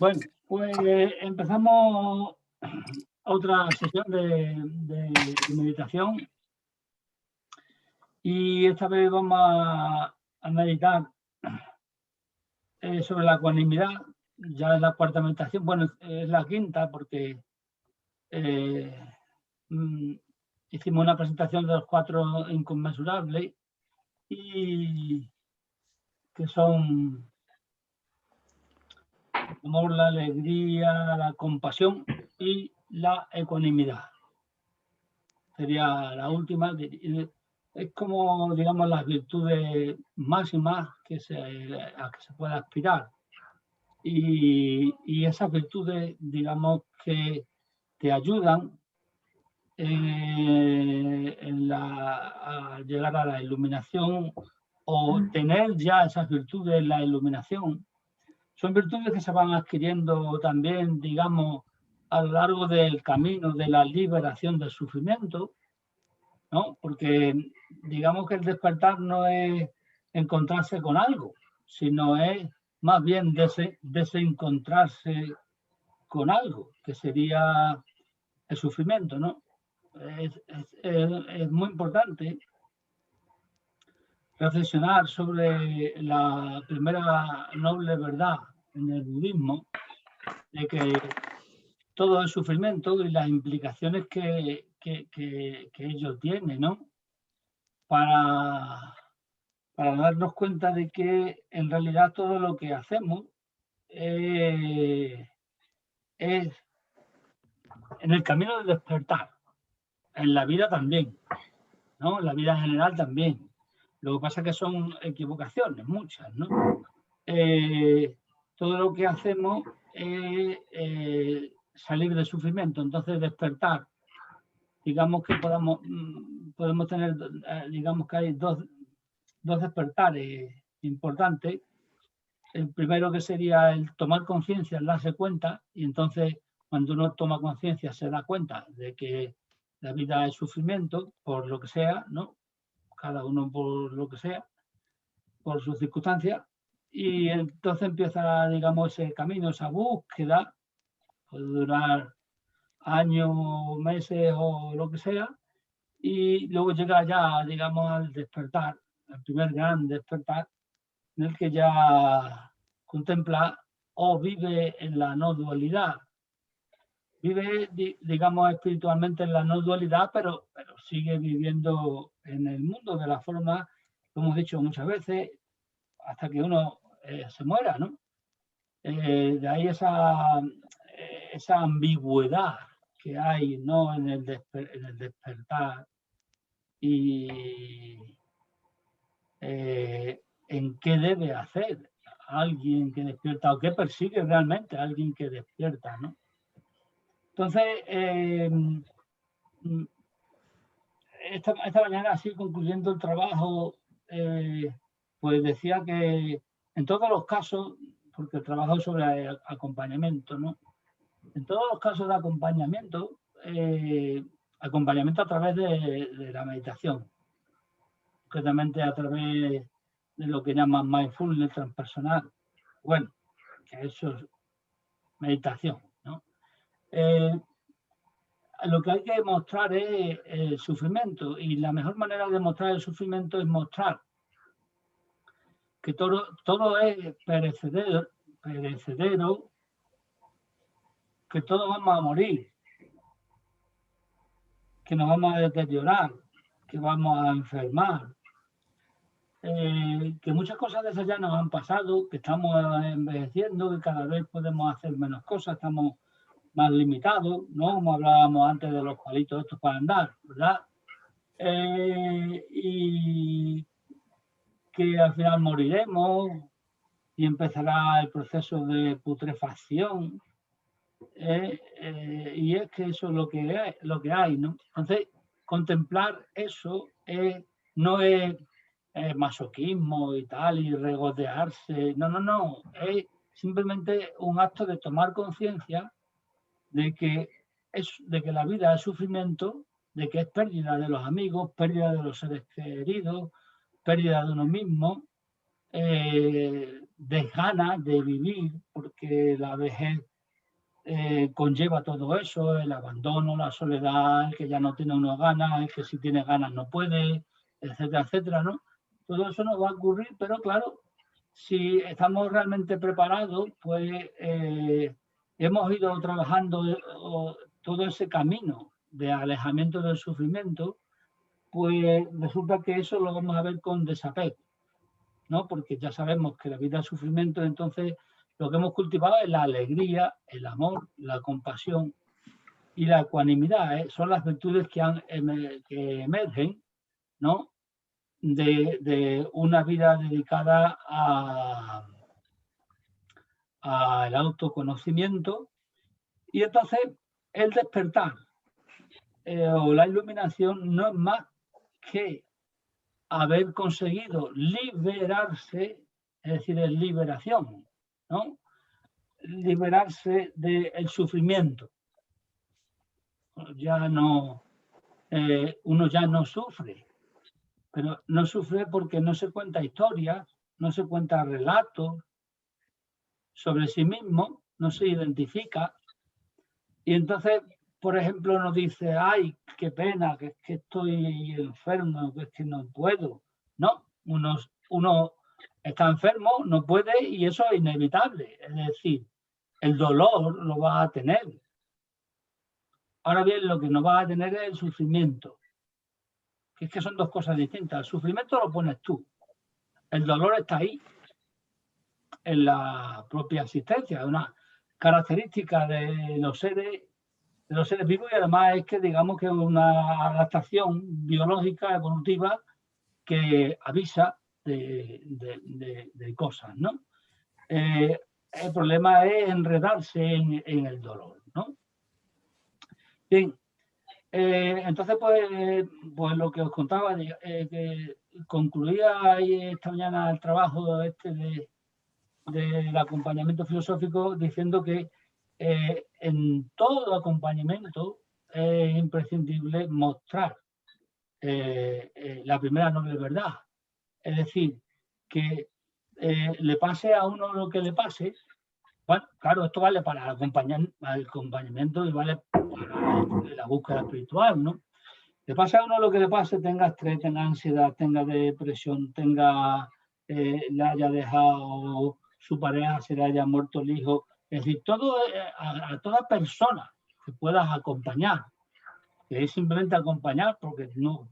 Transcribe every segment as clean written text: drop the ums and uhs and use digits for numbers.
Bueno, pues empezamos otra sesión de meditación y esta vez vamos a meditar sobre la ecuanimidad. Ya es la cuarta meditación, bueno, es la quinta porque eh, mm, hicimos una presentación de los 4 inconmensurables y que son el amor, la alegría, la compasión y la ecuanimidad. Sería la última. Es como, digamos, las virtudes máximas a que se pueda aspirar. Y esas virtudes, digamos, que te ayudan a llegar a la iluminación o tener ya esas virtudes en la iluminación. Son virtudes que se van adquiriendo también, digamos, a lo largo del camino de la liberación del sufrimiento, ¿no? Porque digamos que el despertar no es encontrarse con algo, sino es más bien desencontrarse con algo, que sería el sufrimiento, ¿no? Es muy importante reflexionar sobre la primera noble verdad en el budismo, de que todo el sufrimiento y las implicaciones que ello tiene, ¿no? Para darnos cuenta de que en realidad todo lo que hacemos es en el camino del despertar, en la vida también, ¿no? En la vida en general también. Lo que pasa es que son equivocaciones, muchas, ¿no? Todo lo que hacemos es salir del sufrimiento, entonces despertar. Digamos que podemos tener, digamos que hay dos despertares importantes. El primero, que sería el tomar conciencia, el darse cuenta, y entonces cuando uno toma conciencia se da cuenta de que la vida es sufrimiento por lo que sea, ¿no? Cada uno por lo que sea, por sus circunstancias, y entonces empieza, digamos, ese camino, esa búsqueda, puede durar años, meses o lo que sea, y luego llega ya, digamos, al despertar, el primer gran despertar, en el que ya contempla o vive en la no dualidad. Vive, digamos, espiritualmente en la no dualidad, pero sigue viviendo en el mundo de la forma, lo hemos dicho muchas veces, hasta que uno se muera, ¿no? De ahí esa ambigüedad que hay, ¿no? En el despertar y en qué debe hacer alguien que despierta o qué persigue realmente a alguien que despierta, ¿no? Entonces, esta mañana, así concluyendo el trabajo, pues decía que en todos los casos, porque el trabajo es sobre acompañamiento, ¿no? En todos los casos de acompañamiento, acompañamiento a través de la meditación, concretamente a través de lo que llaman mindfulness transpersonal. Bueno, que eso es meditación, ¿no? Lo que hay que mostrar es el sufrimiento, y la mejor manera de mostrar el sufrimiento es mostrar que todo es perecedero, que todos vamos a morir, que nos vamos a deteriorar, que vamos a enfermar, que muchas cosas de esas ya nos han pasado, que estamos envejeciendo, que cada vez podemos hacer menos cosas, estamos más limitados, ¿no? Como hablábamos antes de los palitos estos para andar, ¿verdad? Y que al final moriremos y empezará el proceso de putrefacción. Y es que eso es lo que hay, ¿no? Entonces, contemplar eso no es masoquismo y tal, y regodearse, no, es simplemente un acto de tomar conciencia de que la vida es sufrimiento, de que es pérdida de los amigos, pérdida de los seres queridos, pérdida de uno mismo, de ganas de vivir, que la vejez conlleva todo eso, el abandono, la soledad, el que ya no tiene uno ganas, el que si tiene ganas no puede, etcétera, etcétera, ¿no? Todo eso nos va a ocurrir, pero claro, si estamos realmente preparados, pues hemos ido trabajando todo ese camino de alejamiento del sufrimiento, pues resulta que eso lo vamos a ver con desapego, ¿no? Porque ya sabemos que la vida es sufrimiento, entonces lo que hemos cultivado es la alegría, el amor, la compasión y la ecuanimidad, son las virtudes que emergen, ¿no? De una vida dedicada al autoconocimiento. Y entonces el despertar o la iluminación no es más que haber conseguido liberarse, es decir, es liberación, ¿no? Liberarse del sufrimiento. Ya no, uno ya no sufre, pero no sufre porque no se cuenta historias, no se cuenta relatos sobre sí mismo, no se identifica. Y entonces, por ejemplo, nos dice, ay, qué pena, que es que estoy enfermo, que es que no puedo. No, uno está enfermo, no puede y eso es inevitable. Es decir, el dolor lo va a tener. Ahora bien, lo que no va a tener es el sufrimiento. Que es que son dos cosas distintas. El sufrimiento lo pones tú. El dolor está ahí, en la propia existencia. Es una característica de los seres vivos y además es que digamos que es una adaptación biológica, evolutiva, que avisa de cosas, ¿no? El problema es enredarse en el dolor, ¿no? Bien, entonces pues lo que os contaba, que concluía esta mañana el trabajo del acompañamiento filosófico diciendo que en todo acompañamiento es imprescindible mostrar la primera noble verdad. Es decir, que le pase a uno lo que le pase. Bueno, claro, esto vale para el acompañamiento y vale para la búsqueda espiritual, ¿no? Le pase a uno lo que le pase, tenga estrés, tenga ansiedad, tenga depresión, le haya dejado su pareja, se le haya muerto el hijo. Es decir, todo a toda persona que puedas acompañar, que es simplemente acompañar, porque no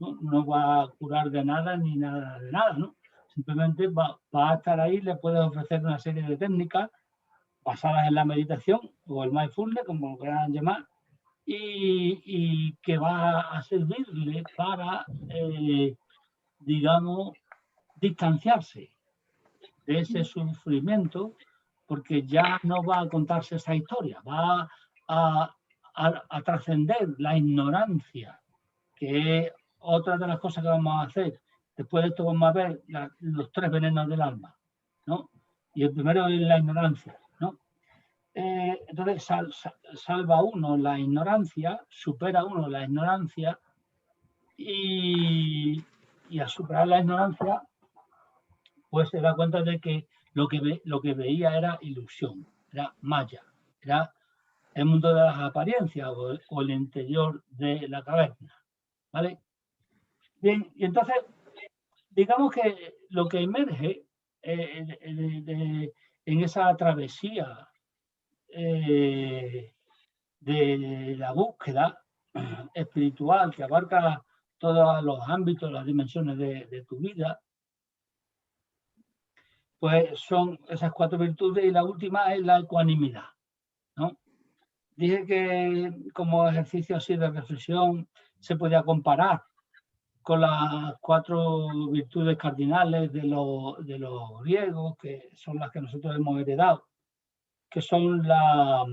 va a curar de nada ni nada de nada, ¿no? Simplemente va a estar ahí, le puedes ofrecer una serie de técnicas basadas en la meditación o el mindfulness, como lo quieran llamar, y que va a servirle para, digamos, distanciarse de ese sufrimiento, porque ya no va a contarse esa historia, va a trascender la ignorancia, que es otra de las cosas que vamos a hacer. Después de esto vamos a ver los tres venenos del alma, ¿no? Y el primero es la ignorancia, ¿no? Entonces salva uno la ignorancia, supera uno la ignorancia y al superar la ignorancia pues se da cuenta de que lo que veía era ilusión, era maya, era el mundo de las apariencias o el interior de la caverna, ¿vale? Bien, y entonces digamos que lo que emerge en esa travesía de la búsqueda espiritual que abarca todos los ámbitos, las dimensiones de tu vida, pues son esas cuatro virtudes y la última es la ecuanimidad, ¿no? Dije que como ejercicio así de reflexión se podía comparar con las cuatro virtudes cardinales de los griegos, que son las que nosotros hemos heredado, que son la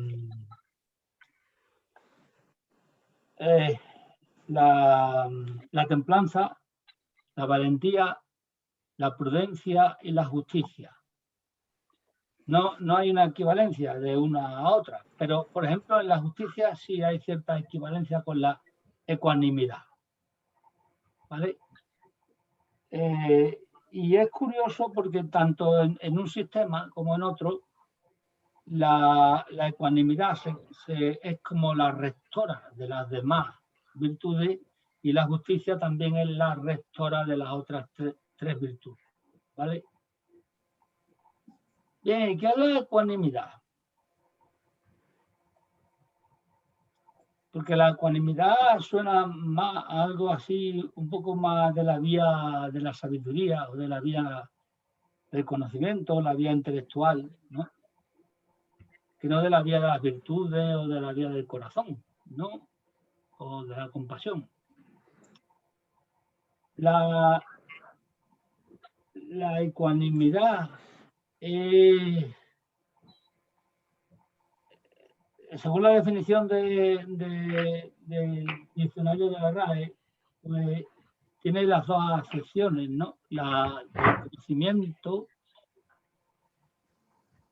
templanza, la valentía, la prudencia y la justicia. No hay una equivalencia de una a otra, pero por ejemplo en la justicia sí hay cierta equivalencia con la ecuanimidad, ¿vale? Y es curioso porque tanto en un sistema como en otro la ecuanimidad es como la rectora de las demás virtudes y la justicia también es la rectora de las otras tres virtudes. ¿Vale? Bien, ¿y qué es la ecuanimidad? Porque la ecuanimidad suena más a algo así, un poco más de la vía de la sabiduría o de la vía del conocimiento, la vía intelectual, ¿no? Que no de la vía de las virtudes o de la vía del corazón, ¿no? O de la compasión. La ecuanimidad según la definición del diccionario de la RAE, pues tiene las dos acepciones, ¿no? La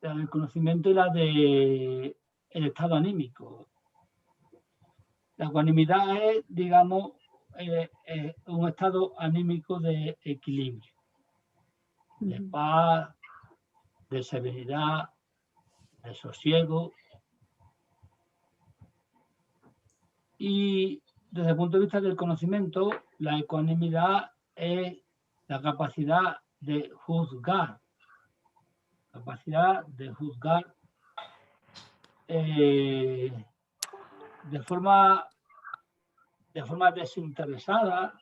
del conocimiento y la del estado anímico. La ecuanimidad es, digamos, un estado anímico de equilibrio, de paz, de serenidad, de sosiego. Y desde el punto de vista del conocimiento, la ecuanimidad es la capacidad de juzgar, de forma desinteresada,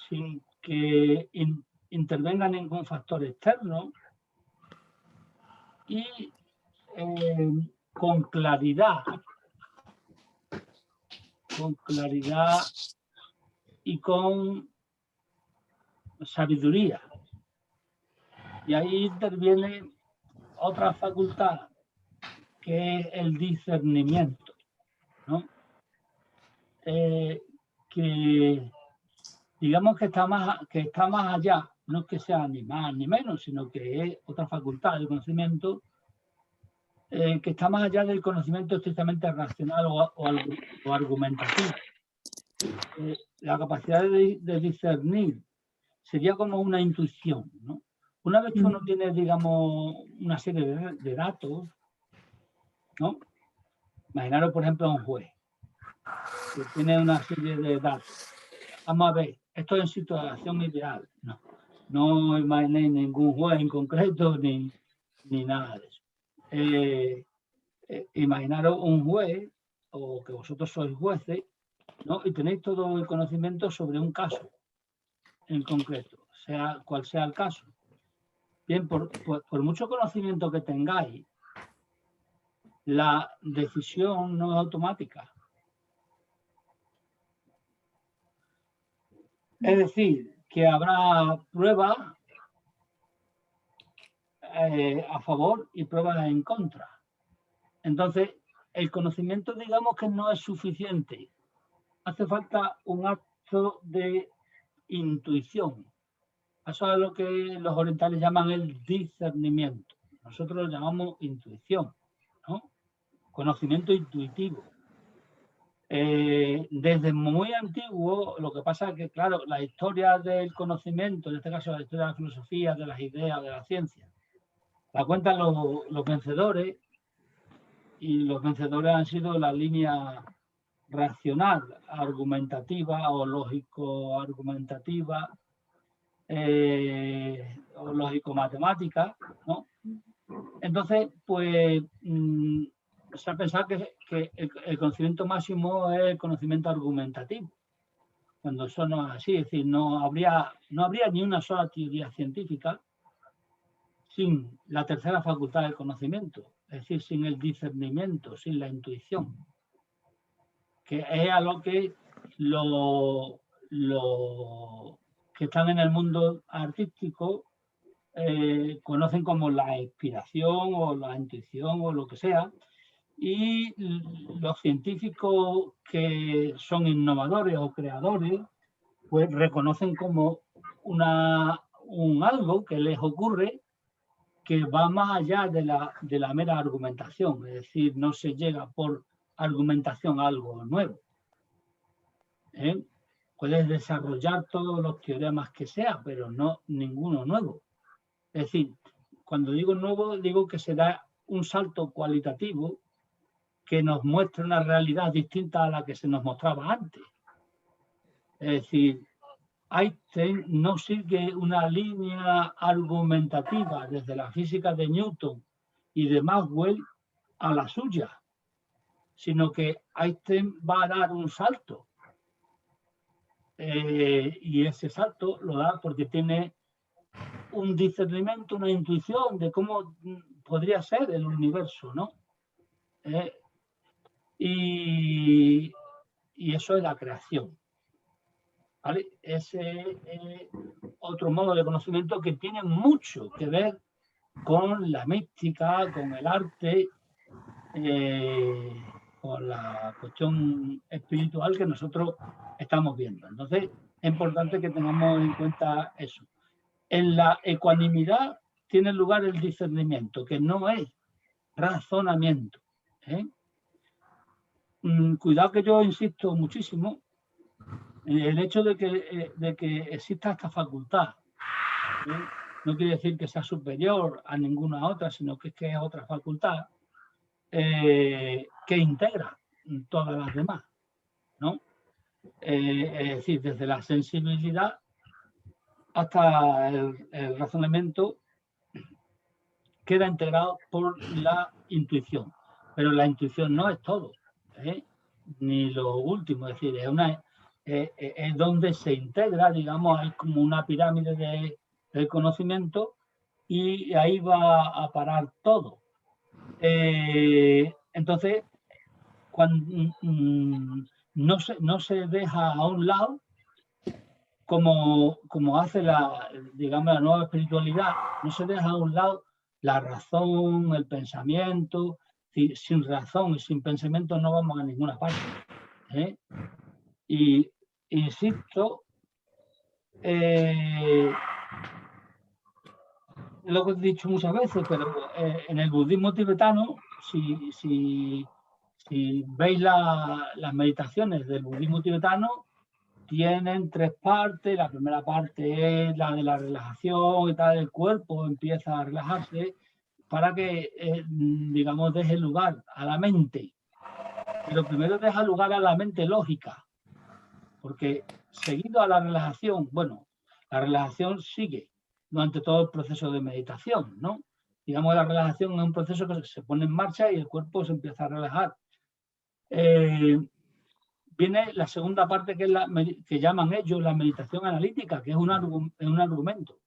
sin que intervenga ningún factor externo y con claridad y con sabiduría. Y ahí interviene otra facultad que es el discernimiento, ¿no? Que digamos que está más allá, no es que sea ni más ni menos, sino que es otra facultad del conocimiento que está más allá del conocimiento estrictamente racional o argumentativo. La capacidad de discernir sería como una intuición, ¿no? Una vez que uno tiene, digamos, una serie de datos, ¿no? Imaginaros, por ejemplo, a un juez que tiene una serie de datos. Vamos a ver, esto es en situación ideal, no imaginéis ningún juez en concreto ni nada de eso. Imaginaros un juez o que vosotros sois jueces, ¿no? Y tenéis todo el conocimiento sobre un caso en concreto, sea cual sea el caso. Bien, por mucho conocimiento que tengáis, la decisión no es automática. Es decir, que habrá pruebas a favor y pruebas en contra. Entonces, el conocimiento, digamos que no es suficiente. Hace falta un acto de intuición. Eso es lo que los orientales llaman el discernimiento. Nosotros lo llamamos intuición, ¿no? Conocimiento intuitivo. Desde muy antiguo, lo que pasa es que, claro, la historia del conocimiento, en este caso la historia de la filosofía, de las ideas, de la ciencia, la cuentan los vencedores, y los vencedores han sido la línea racional, argumentativa o lógico-argumentativa, o lógico-matemática, ¿no? Entonces, pues, se ha pensado que el conocimiento máximo es el conocimiento argumentativo, cuando eso no es así, es decir, no habría ni una sola teoría científica sin la tercera facultad del conocimiento, es decir, sin el discernimiento, sin la intuición, que es a lo que los que están en el mundo artístico conocen como la inspiración o la intuición o lo que sea, y los científicos que son innovadores o creadores, pues reconocen como un algo que les ocurre que va más allá de la mera argumentación, es decir, no se llega por argumentación a algo nuevo. Puedes desarrollar todos los teoremas que sea, pero no ninguno nuevo. Es decir, cuando digo nuevo, digo que se da un salto cualitativo que nos muestre una realidad distinta a la que se nos mostraba antes. Es decir, Einstein no sigue una línea argumentativa desde la física de Newton y de Maxwell a la suya, sino que Einstein va a dar un salto. Y ese salto lo da porque tiene un discernimiento, una intuición de cómo podría ser el universo, ¿no? Y eso es la creación, ¿vale? Ese es otro modo de conocimiento que tiene mucho que ver con la mística, con el arte, con la cuestión espiritual que nosotros estamos viendo. Entonces, es importante que tengamos en cuenta eso. En la ecuanimidad tiene lugar el discernimiento, que no es razonamiento. Cuidado que yo insisto muchísimo en el hecho de que exista esta facultad. No quiere decir que sea superior a ninguna otra, sino que es otra facultad que integra todas las demás, ¿no? Es decir, desde la sensibilidad hasta el razonamiento queda integrado por la intuición. Pero la intuición no es todo, ni lo último, es decir, es donde se integra, digamos, hay como una pirámide del conocimiento y ahí va a parar todo. Entonces, cuando no se deja a un lado, como hace digamos, la nueva espiritualidad, no se deja a un lado la razón, el pensamiento. Sin razón y sin pensamiento no vamos a ninguna parte. Y insisto, lo que he dicho muchas veces, pero en el budismo tibetano, si veis las meditaciones del budismo tibetano, tienen 3 partes. La primera parte es la de la relajación y tal, el cuerpo empieza a relajarse para que, digamos, deje lugar a la mente. Pero primero deja lugar a la mente lógica, porque seguido a la relajación, bueno, la relajación sigue durante todo el proceso de meditación, ¿no? Digamos, la relajación es un proceso que se pone en marcha y el cuerpo se empieza a relajar. Viene la segunda parte, que es que llaman ellos la meditación analítica, que es un argumento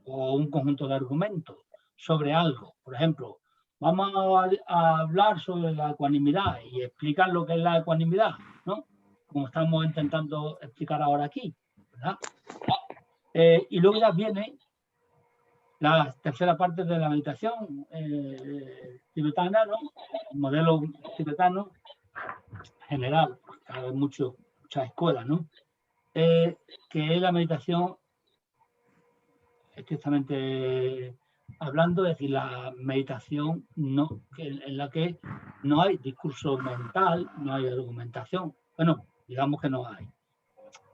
o un conjunto de argumentos sobre algo. Por ejemplo, vamos a hablar sobre la ecuanimidad y explicar lo que es la ecuanimidad, ¿no? Como estamos intentando explicar ahora aquí, ¿verdad? Y luego ya viene la tercera parte de la meditación tibetana, ¿no? El modelo tibetano general, porque hay muchas escuelas, ¿no? Que es la meditación estrictamente hablando, es decir, la meditación en la que no hay discurso mental, no hay argumentación. Bueno, digamos que no hay.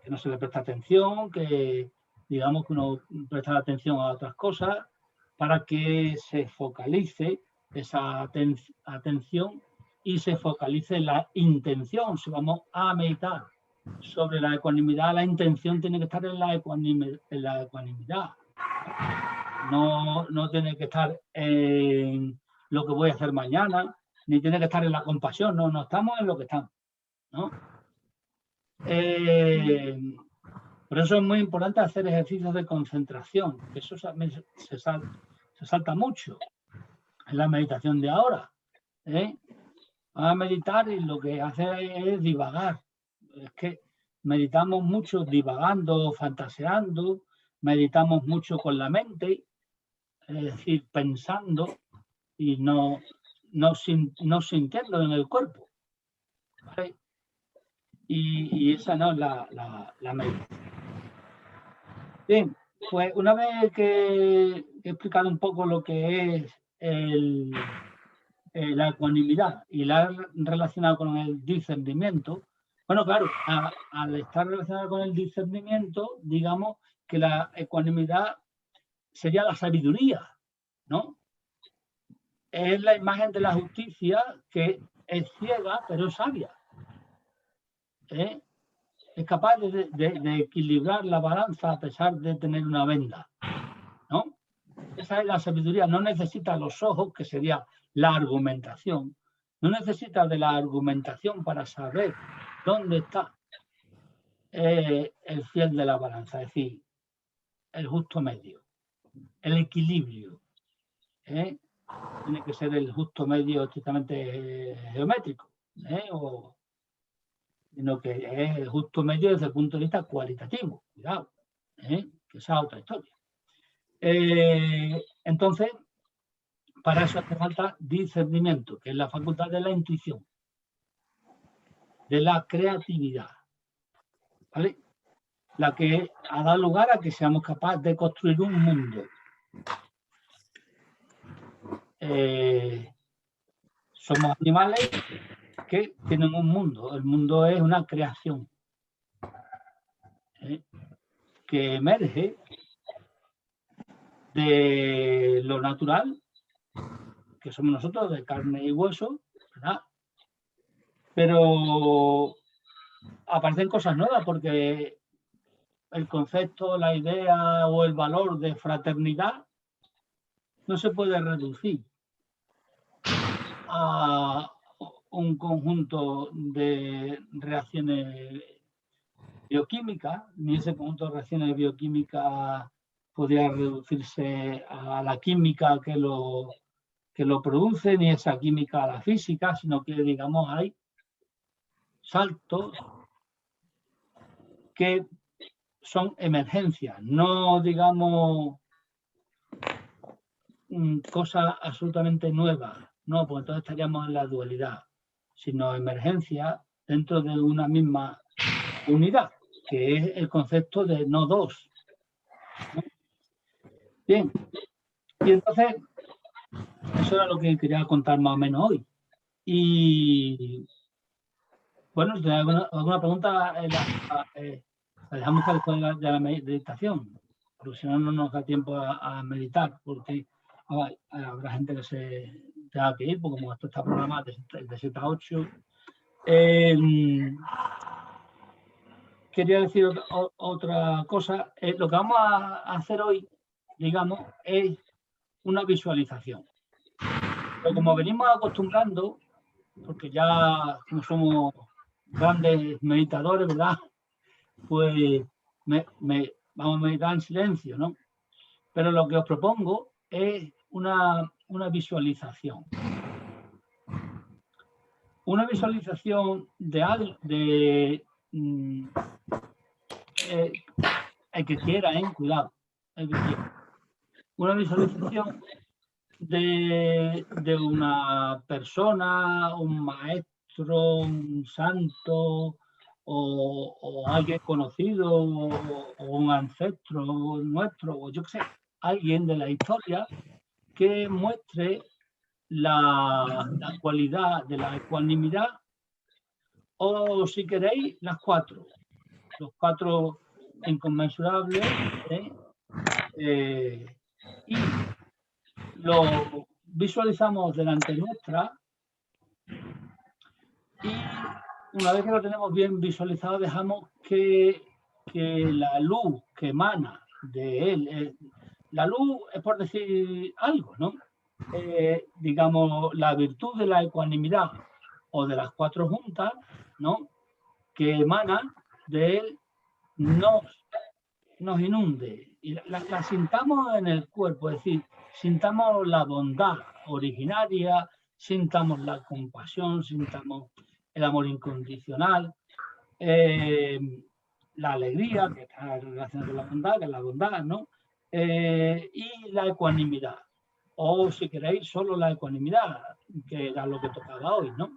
Que no se le presta atención, que digamos que uno presta atención a otras cosas para que se focalice esa atención y se focalice la intención. Si vamos a meditar sobre la ecuanimidad, la intención tiene que estar en la ecuanimidad. No tiene que estar en lo que voy a hacer mañana, ni tiene que estar en la compasión. No estamos en lo que estamos, ¿no? Por eso es muy importante hacer ejercicios de concentración, que eso se salta mucho en la meditación de ahora. Van a meditar y lo que hace es divagar. Es que meditamos mucho divagando, fantaseando, meditamos mucho con la mente, es decir, pensando y no sintiendo en el cuerpo, ¿vale? Y esa no es la meditación. Bien, pues una vez que he explicado un poco lo que es la ecuanimidad y la he relacionado con el discernimiento, bueno, claro, al estar relacionado con el discernimiento, digamos que la ecuanimidad sería la sabiduría, ¿no? es la imagen de la justicia que es ciega pero es sabia. Es capaz de equilibrar la balanza a pesar de tener una venda, ¿no? Esa es la sabiduría. No necesita los ojos, que sería la argumentación. No necesita de la argumentación para saber dónde está el fiel de la balanza, es decir, el justo medio, el equilibrio. Tiene que ser el justo medio estrictamente geométrico, sino que es el justo medio desde el punto de vista cualitativo. Cuidado, que esa es otra historia. Entonces, para eso hace falta discernimiento, que es la facultad de la intuición, de la creatividad, ¿vale? La que ha dado lugar a que seamos capaces de construir un mundo. Somos animales que tienen un mundo. El mundo es una creación que emerge de lo natural, que somos nosotros, de carne y hueso, ¿verdad? Pero aparecen cosas nuevas porque el concepto, la idea o el valor de fraternidad no se puede reducir a un conjunto de reacciones bioquímicas, ni ese conjunto de reacciones bioquímicas podría reducirse a la química que lo produce, ni esa química a la física, sino que, digamos, hay saltos que son emergencias, no, digamos, cosas absolutamente nuevas, no, porque entonces estaríamos en la dualidad, sino emergencias dentro de una misma unidad, que es el concepto de no dos. Bien, y entonces, eso era lo que quería contar más o menos hoy. Y bueno, si tenéis alguna pregunta, la dejamos para después de la meditación, porque si no, no nos da tiempo a meditar, porque habrá gente que se tenga que ir, porque como esto está programado de 7 a 8. Quería decir otra cosa. Lo que vamos a hacer hoy, digamos, es una visualización. Pero como venimos acostumbrando, porque ya como somos grandes meditadores, ¿verdad? Pues vamos a meditar en silencio, ¿no? Pero lo que os propongo es una visualización. Una visualización de algo, el que quiera, cuidado, el que quiera. Una visualización de una persona, un maestro, un santo, o alguien conocido, o un ancestro nuestro, o yo qué sé, alguien de la historia que muestre la cualidad de la ecuanimidad, o si queréis, los cuatro inconmensurables, y lo visualizamos delante nuestra, y una vez que lo tenemos bien visualizado, dejamos que la luz que emana de él, la luz es por decir algo, ¿no? Digamos, la virtud de la ecuanimidad o de las cuatro juntas, ¿no? Que emanan de él, nos inunde y la sintamos en el cuerpo, es decir, sintamos la bondad originaria, sintamos la compasión, sintamos el amor incondicional, la alegría, que está relacionada con la bondad, que es la bondad, ¿no? Y la ecuanimidad. O si queréis, solo la ecuanimidad, que era lo que tocaba hoy, ¿no?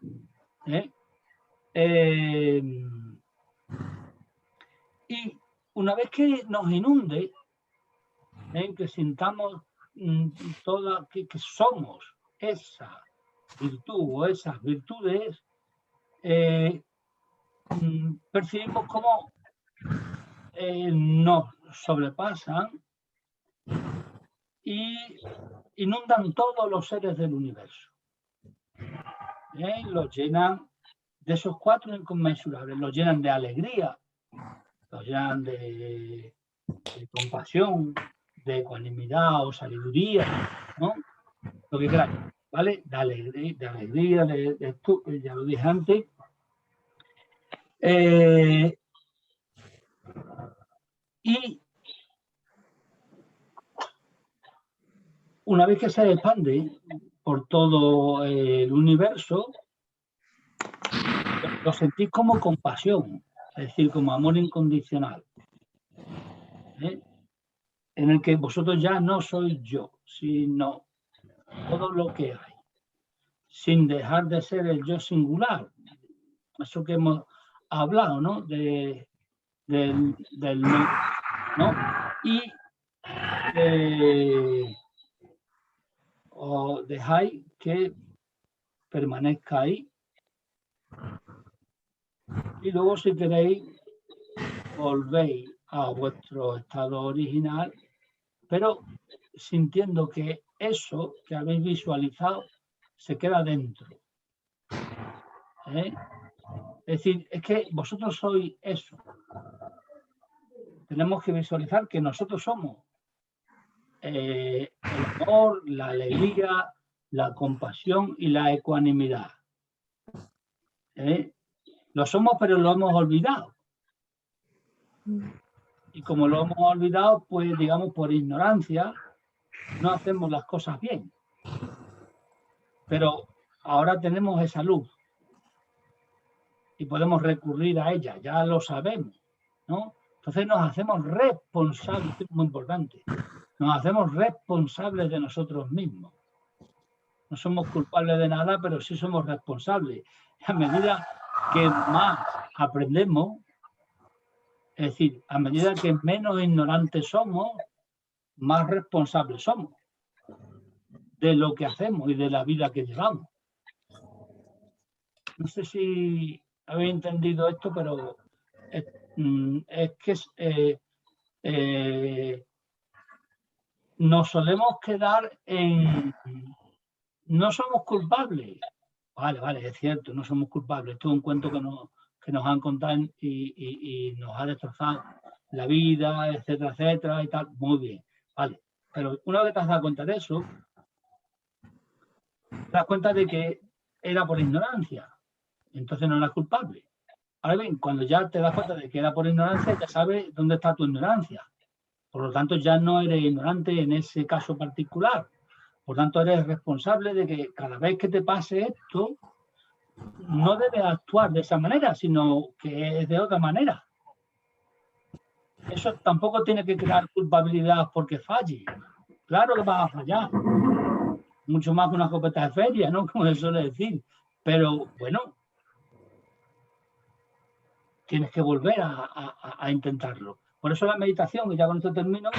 Y una vez que nos inunde, que sintamos que somos esa virtud o esas virtudes, percibimos cómo nos sobrepasan y inundan todos los seres del universo. Los llenan de esos 4 inconmensurables, los llenan de alegría, los llenan de compasión, de ecuanimidad o sabiduría, ¿no? Lo que queráis, ¿vale? De alegría, esto, ya lo dije antes. Y una vez que se expande por todo el universo, lo sentís como compasión, es decir, como amor incondicional, en el que vosotros ya no sois yo, sino todo lo que hay, sin dejar de ser el yo singular. Eso que hemos hablado, ¿no? Del ¿no? Y os dejáis que permanezca ahí. Y luego, si queréis, volvéis a vuestro estado original, pero sintiendo que eso que habéis visualizado se queda dentro. Es decir, es que vosotros sois eso. Tenemos que visualizar que nosotros somos el amor, la alegría, la compasión y la ecuanimidad. Lo somos, pero lo hemos olvidado. Y como lo hemos olvidado, pues digamos por ignorancia, no hacemos las cosas bien. Pero ahora tenemos esa luz y podemos recurrir a ella, ya lo sabemos, ¿no? Entonces nos hacemos responsables, esto es muy importante, nos hacemos responsables de nosotros mismos. No somos culpables de nada, pero sí somos responsables. A medida que más aprendemos, es decir, a medida que menos ignorantes somos, más responsables somos de lo que hacemos y de la vida que llevamos. No sé si habéis entendido esto, pero es que nos solemos quedar en no somos culpables. Vale, es cierto, no somos culpables. Esto es un cuento que nos han contado y nos ha destrozado la vida, etcétera, etcétera, y tal. Muy bien, vale. Pero una vez que te has dado cuenta de eso, te das cuenta de que era por ignorancia. Entonces no eras culpable. Ahora bien, cuando ya te das cuenta de que era por ignorancia, ya sabes dónde está tu ignorancia. Por lo tanto, ya no eres ignorante en ese caso particular. Por tanto, eres responsable de que cada vez que te pase esto, no debes actuar de esa manera, sino que es de otra manera. Eso tampoco tiene que crear culpabilidad porque falle. Claro que vas a fallar. Mucho más que una escopeta de feria, ¿no? Como se suele decir. Pero, bueno, tienes que volver a intentarlo. Por eso la meditación, y ya con esto termino,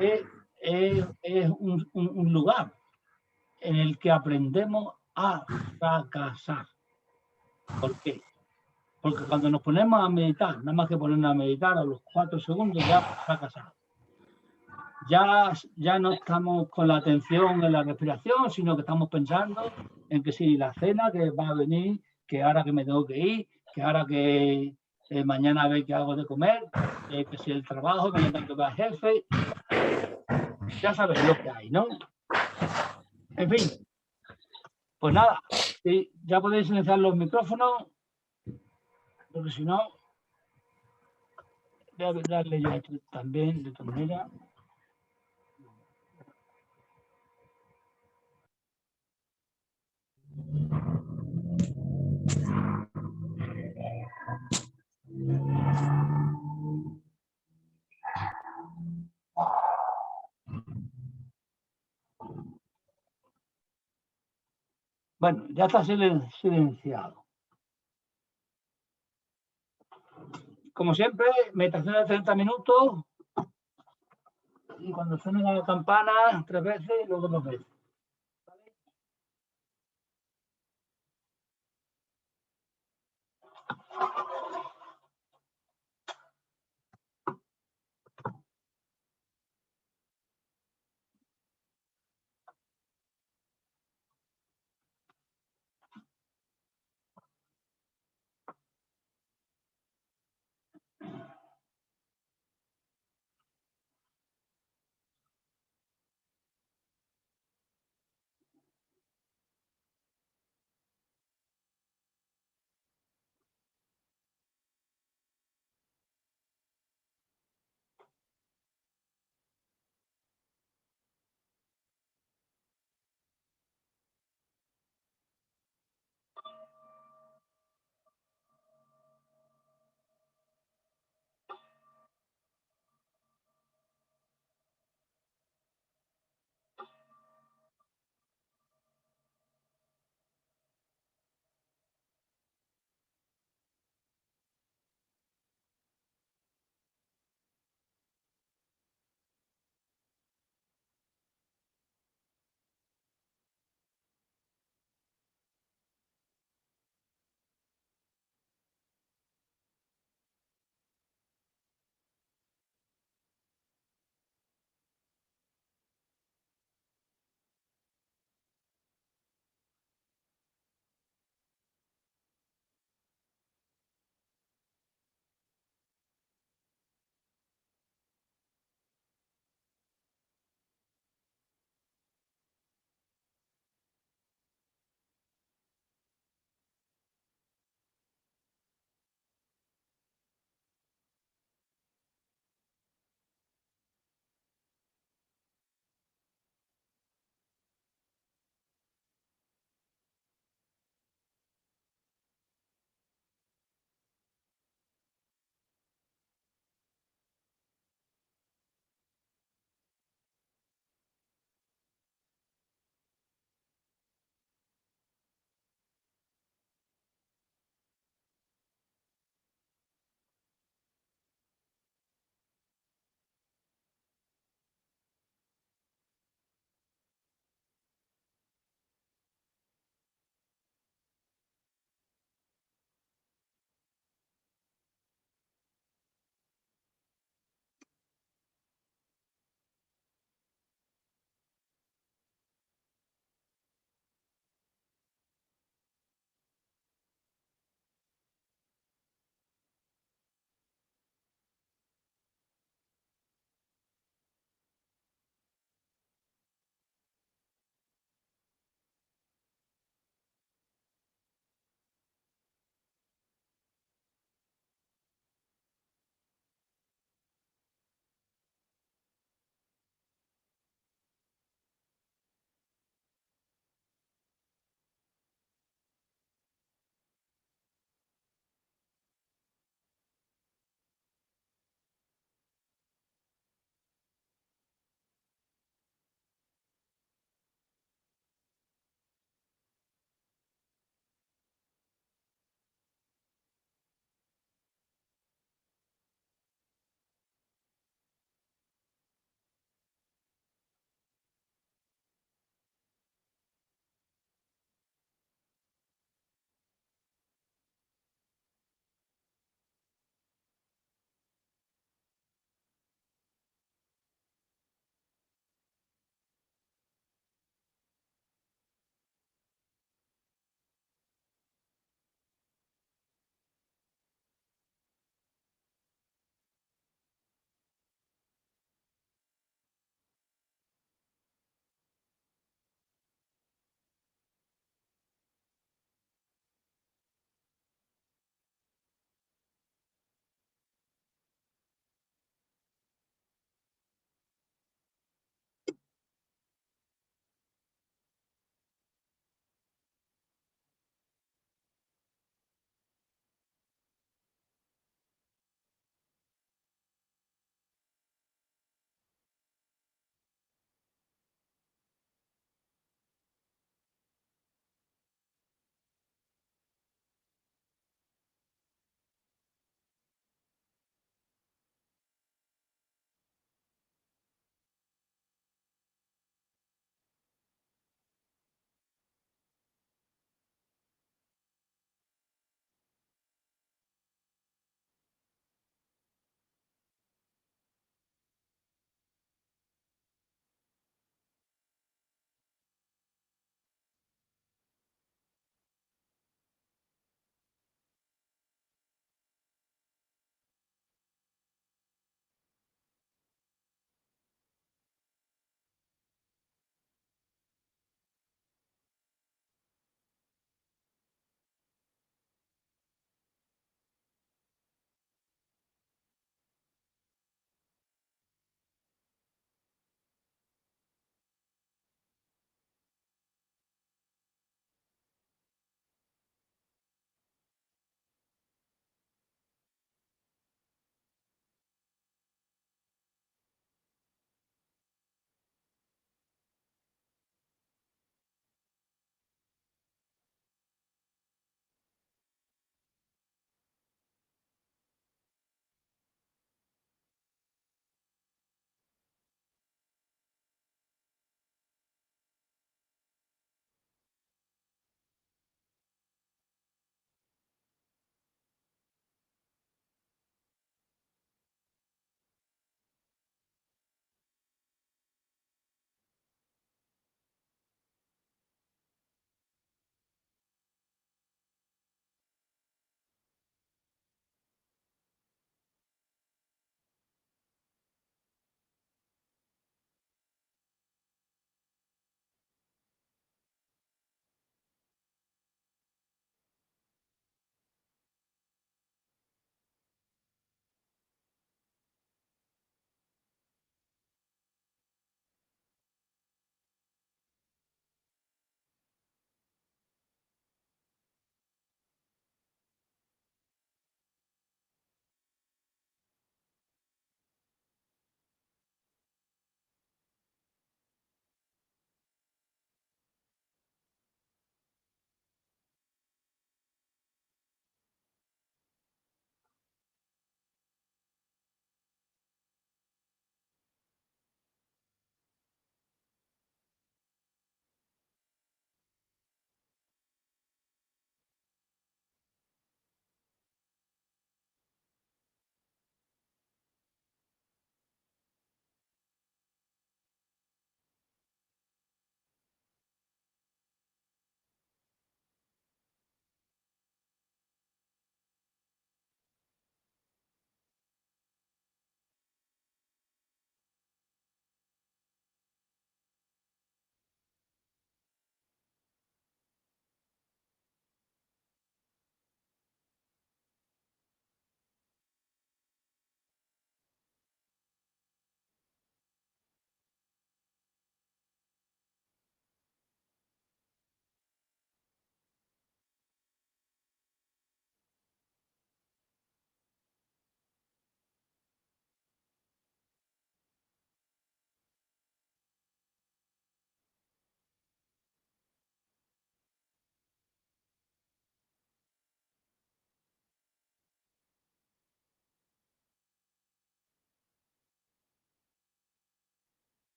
es un lugar en el que aprendemos a fracasar. ¿Por qué? Porque cuando nos ponemos a meditar, nada más que ponernos a meditar a los 4 segundos ya fracasamos. Ya no estamos con la atención en la respiración, sino que estamos pensando en que si la cena que va a venir, que ahora que me tengo que ir, que ahora que mañana a ver qué hago de comer, que si el trabajo, mañana tengo que ver al jefe. Ya sabes lo que hay, ¿no? En fin, pues nada, sí, ya podéis silenciar los micrófonos, porque si no, voy a darle yo esto también de otra manera. Bueno, ya está silenciado. Como siempre, meditación de 30 minutos y cuando suene la campana 3 veces y luego 2 veces.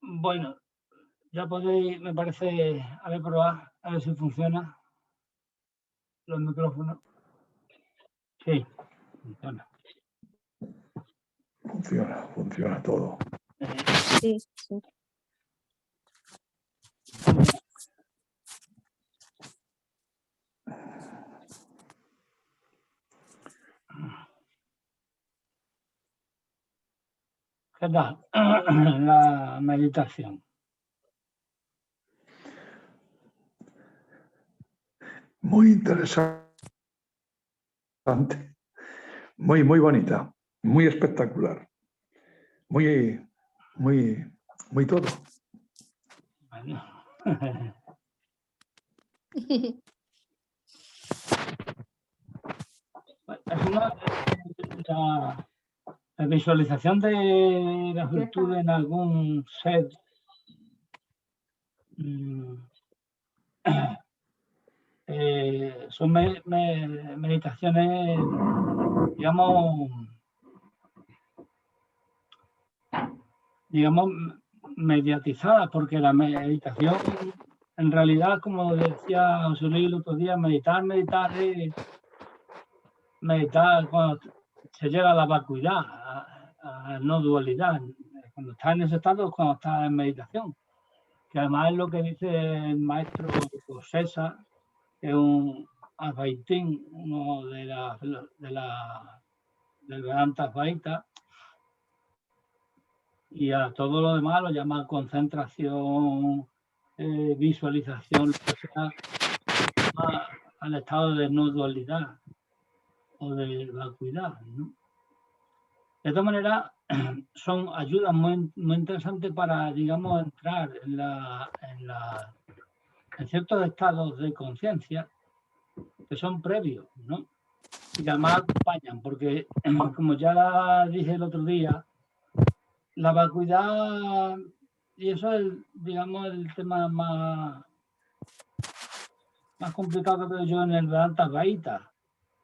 Bueno, ya podéis, me parece, a ver, probar, a ver si funciona los micrófonos. Sí, funciona. Funciona todo. Sí, sí. ¿Qué tal la meditación? Muy interesante. Muy bonita. Muy espectacular. Muy todo. Bueno. La visualización de la virtud en algún ser son meditaciones, digamos, mediatizadas, porque la meditación, en realidad, como decía José Luis el otro día, meditar cuando se llega a la vacuidad, a no dualidad. Cuando está en ese estado es cuando está en meditación, que además es lo que dice el maestro César, que es un Advaitín, uno del Vedanta Advaita, y a todo lo demás lo llama concentración, visualización, lo que sea, al estado de no dualidad o de vacuidad, ¿no? De todas maneras, son ayudas muy interesantes para, digamos, entrar en ciertos estados de conciencia que son previos, ¿no? Y que además acompañan, porque, como ya dije el otro día, la vacuidad, y eso es, digamos, el tema más complicado que veo yo en el Vedanta Advaita.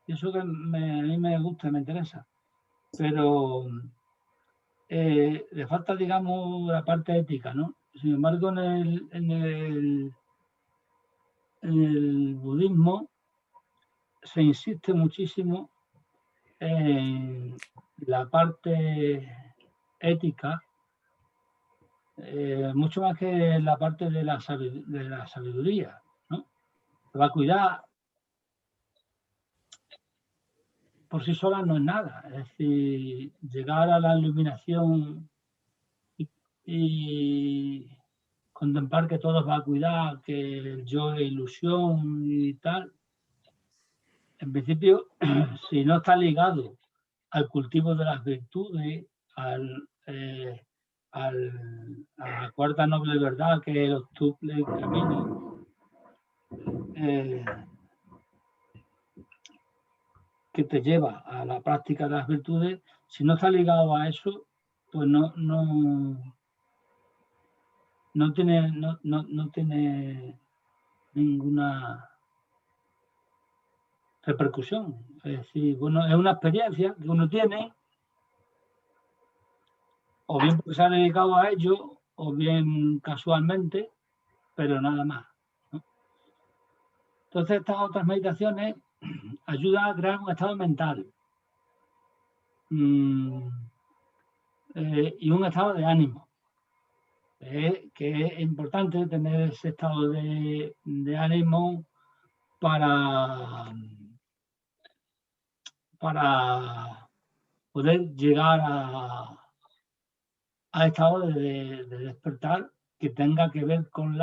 Y eso que a mí me gusta, me interesa. Pero le falta, digamos, la parte ética, ¿no? Sin embargo, en el budismo se insiste muchísimo en la parte ética, mucho más que la parte de la sabiduría, ¿no? La vacuidad por sí sola no es nada, es decir, llegar a la iluminación y contemplar que todo es vacuidad, que el yo es ilusión y tal, en principio, si no está ligado al cultivo de las virtudes, a la cuarta noble verdad, que es el octuple camino, que te lleva a la práctica de las virtudes, si no está ligado a eso, pues no tiene ninguna repercusión. Es decir, bueno, es una experiencia que uno tiene, o bien porque se ha dedicado a ello, o bien casualmente, pero nada más, ¿no? Entonces, estas otras meditaciones ayudan a crear un estado mental y un estado de ánimo, que es importante tener ese estado de ánimo para poder llegar a estado de despertar que tenga que ver con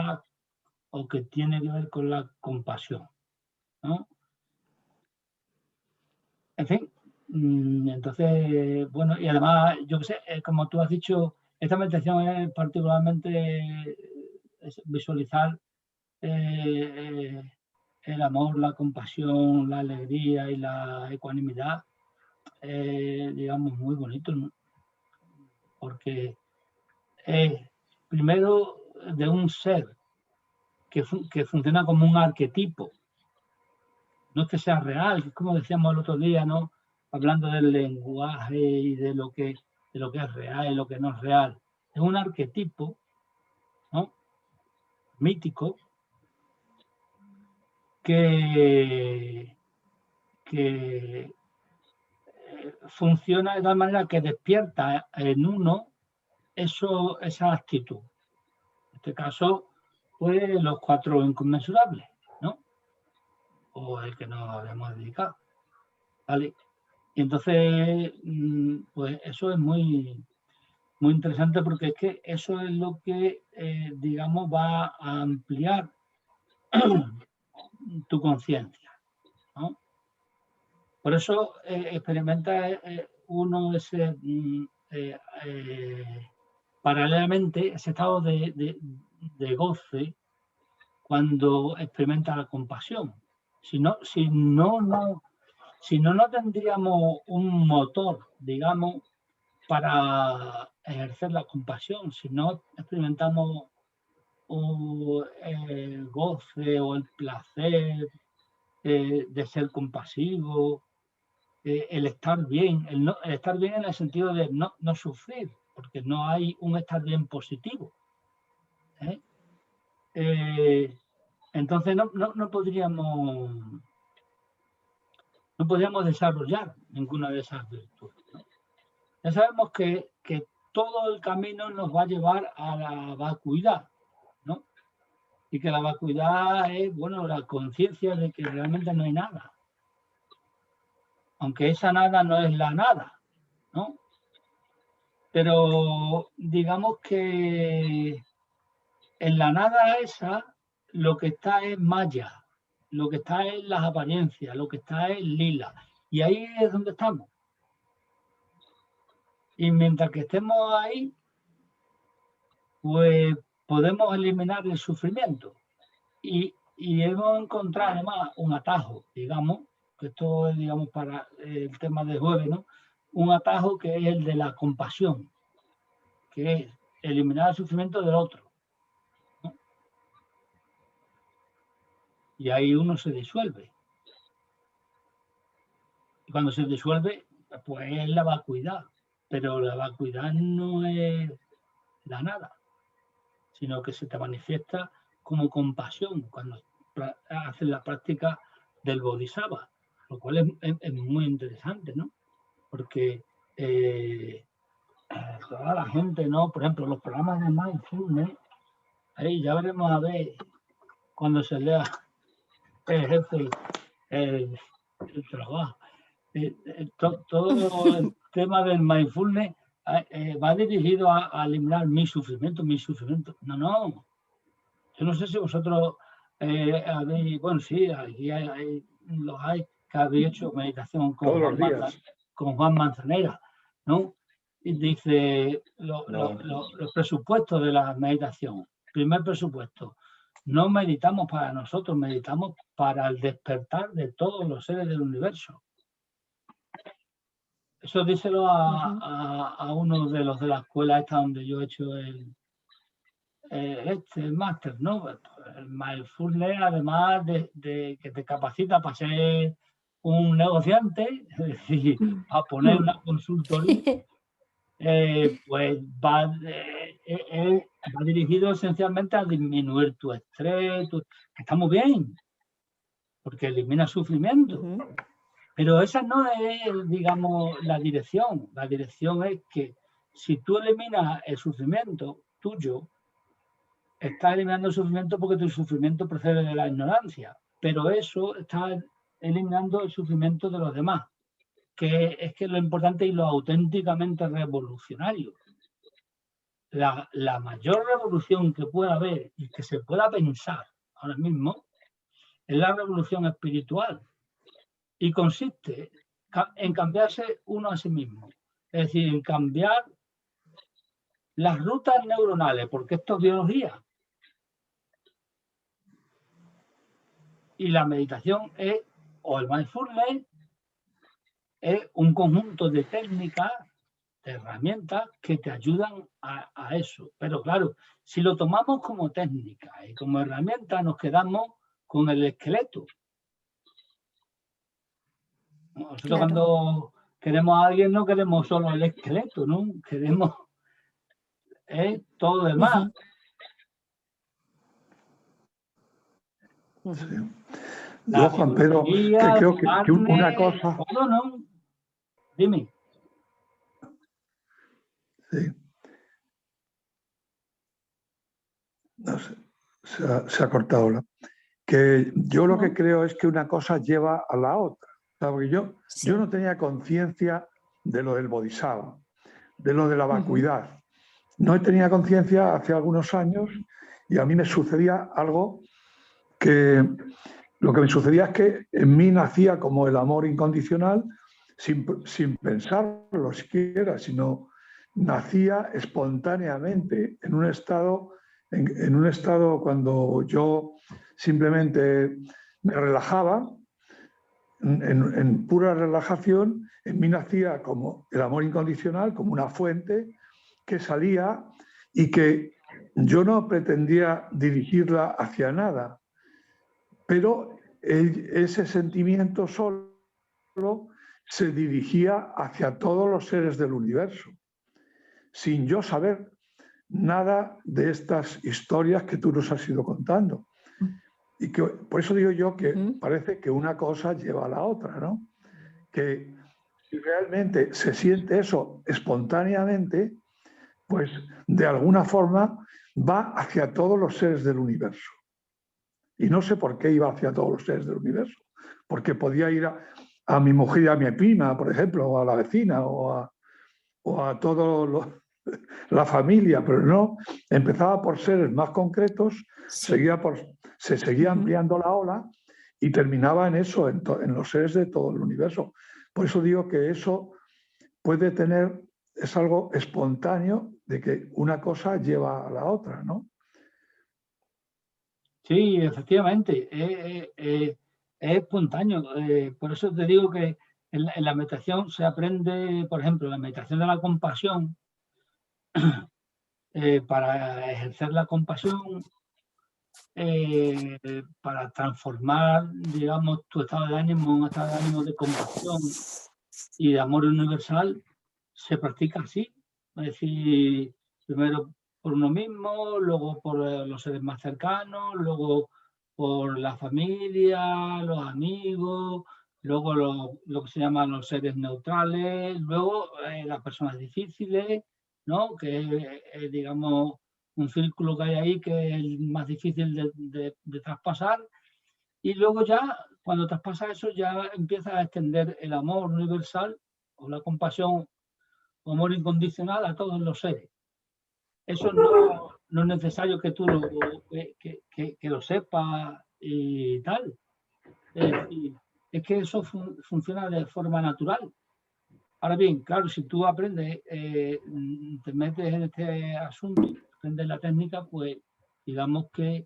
o que tiene que ver con la compasión, ¿no? En fin, entonces, bueno, y además, yo qué sé, como tú has dicho, esta meditación es particularmente visualizar el amor, la compasión, la alegría y la ecuanimidad, digamos, muy bonito, ¿no? Porque primero de un ser que funciona como un arquetipo, no es que sea real, como decíamos el otro día, ¿no? hablando del lenguaje y de lo que es real y lo que no es real. Es un arquetipo, ¿no?, mítico que funciona de tal manera que despierta en uno esa actitud. En este caso, pues los 4 inconmensurables, ¿no? O el que nos habíamos dedicado, ¿vale? Y entonces, pues eso es muy, muy interesante, porque es que eso es lo que, digamos, va a ampliar tu conciencia, ¿no? Por eso experimenta uno ese, paralelamente, ese estado de goce cuando experimenta la compasión. Si no, no tendríamos un motor, digamos, para ejercer la compasión. Si no experimentamos el goce o el placer de ser compasivo, el estar bien, el estar bien en el sentido de no sufrir, porque no hay un estar bien positivo, ¿eh? Entonces no podríamos desarrollar ninguna de esas virtudes, ¿no? Ya sabemos que todo el camino nos va a llevar a la vacuidad, ¿no? Y que la vacuidad es, bueno, la conciencia de que realmente no hay nada. Aunque esa nada no es la nada, ¿no? Pero digamos que en la nada esa lo que está es maya, lo que está es las apariencias, lo que está es lila. Y ahí es donde estamos. Y mientras que estemos ahí, pues podemos eliminar el sufrimiento. Y hemos encontrado además un atajo, digamos, que esto es, digamos, para el tema de jueves, ¿no? Un atajo que es el de la compasión, que es eliminar el sufrimiento del otro, ¿no? Y ahí uno se disuelve. Y cuando se disuelve, pues es la vacuidad. Pero la vacuidad no es la nada, sino que se te manifiesta como compasión cuando haces la práctica del bodhisattva, lo cual es muy interesante, ¿no? Porque toda la gente, ¿no? Por ejemplo, los programas de mindfulness, ahí ya veremos a ver cuando se lea el jefe el trabajo. Todo el tema del mindfulness va dirigido a eliminar mi sufrimiento. No. Yo no sé si vosotros habéis, bueno, sí, aquí los hay que habéis hecho meditación Todos los días. con Juan Manzanera, ¿no? Y dice los presupuestos de la meditación. Primer presupuesto: no meditamos para nosotros, meditamos para el despertar de todos los seres del universo. Eso díselo a uno de los de la escuela esta donde yo he hecho el máster, ¿no? El mindfulness, además de que te capacita para ser un negociante, es decir, a poner una consultoría, pues va dirigido esencialmente a disminuir tu estrés, que está muy bien, porque elimina sufrimiento. Pero esa no es, digamos, la dirección. La dirección es que si tú eliminas el sufrimiento tuyo, estás eliminando el sufrimiento porque tu sufrimiento procede de la ignorancia. Pero eso está eliminando el sufrimiento de los demás, que es que lo importante y lo auténticamente revolucionario. La mayor revolución que pueda haber y que se pueda pensar ahora mismo es la revolución espiritual. Y consiste en cambiarse uno a sí mismo. Es decir, en cambiar las rutas neuronales, porque esto es biología. Y la meditación o el mindfulness, es un conjunto de técnicas, de herramientas que te ayudan a eso. Pero claro, si lo tomamos como técnica y como herramienta, nos quedamos con el esqueleto. Nosotros queremos a alguien, no queremos solo el esqueleto, ¿no? Queremos todo lo demás. Ujú. Sí. La Yo, Juan Pedro, que biología, creo la que una carne, cosa, todo, ¿no? Dime. sí, no sé, se ha cortado la. Que yo lo que No. creo es que una cosa lleva a la otra. O sea, porque Sí. yo no tenía conciencia de lo del bodhisattva, de lo de la vacuidad. No tenía conciencia hace algunos años y a mí me sucedía algo que lo que me sucedía es que en mí nacía como el amor incondicional sin pensarlo siquiera, sino nacía espontáneamente en un estado cuando yo simplemente me relajaba, en pura relajación, en mí nacía como el amor incondicional, como una fuente que salía y que yo no pretendía dirigirla hacia nada, pero ese sentimiento solo se dirigía hacia todos los seres del universo, sin yo saber nada de estas historias que tú nos has ido contando. Y que, por eso digo yo que parece que una cosa lleva a la otra, ¿no? Que si realmente se siente eso espontáneamente, pues de alguna forma va hacia todos los seres del universo. Y no sé por qué iba hacia todos los seres del universo, porque podía ir a mi mujer y a mi prima, por ejemplo, o a la vecina, o a toda la familia, pero no, empezaba por seres más concretos, Sí. se seguía ampliando la ola y terminaba en eso, en los seres de todo el universo. Por eso digo que eso puede tener, es algo espontáneo de que una cosa lleva a la otra, ¿no? Sí, efectivamente, es espontáneo. Por eso te digo que en la meditación se aprende, por ejemplo, la meditación de la compasión. Para ejercer la compasión, para transformar, digamos, tu estado de ánimo en un estado de ánimo de compasión y de amor universal, se practica así. Es decir, primero por uno mismo, luego por los seres más cercanos, luego por la familia, los amigos, luego lo que se llaman los seres neutrales, luego las personas difíciles, ¿no? Que es, digamos, un círculo que hay ahí que es el más difícil de traspasar. Y luego ya, cuando traspasa eso, ya empieza a extender el amor universal o la compasión o amor incondicional a todos los seres. Eso no es necesario que tú que lo sepas y tal. Es decir, es que eso funciona de forma natural. Ahora bien, claro, si tú aprendes, te metes en este asunto, aprendes la técnica, pues digamos que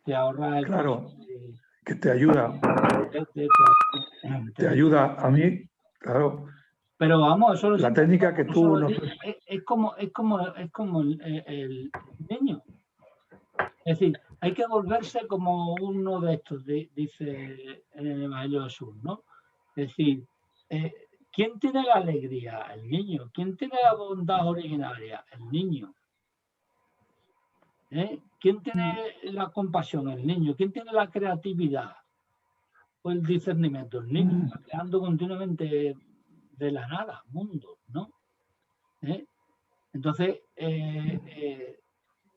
te ahorras el Claro, proceso de, que te ayuda, te te ayuda. ayuda a mí, claro. Pero vamos, eso lo La siempre técnica que tú nos... es como el niño. Es decir, hay que volverse como uno de estos, dice en el Evangelio de Jesús, ¿no? Es decir, ¿quién tiene la alegría? El niño. ¿Quién tiene la bondad originaria? El niño. ¿Quién tiene la compasión? El niño. ¿Quién tiene la creatividad o el discernimiento? El niño. Está creando continuamente de la nada, mundo, ¿no? Entonces,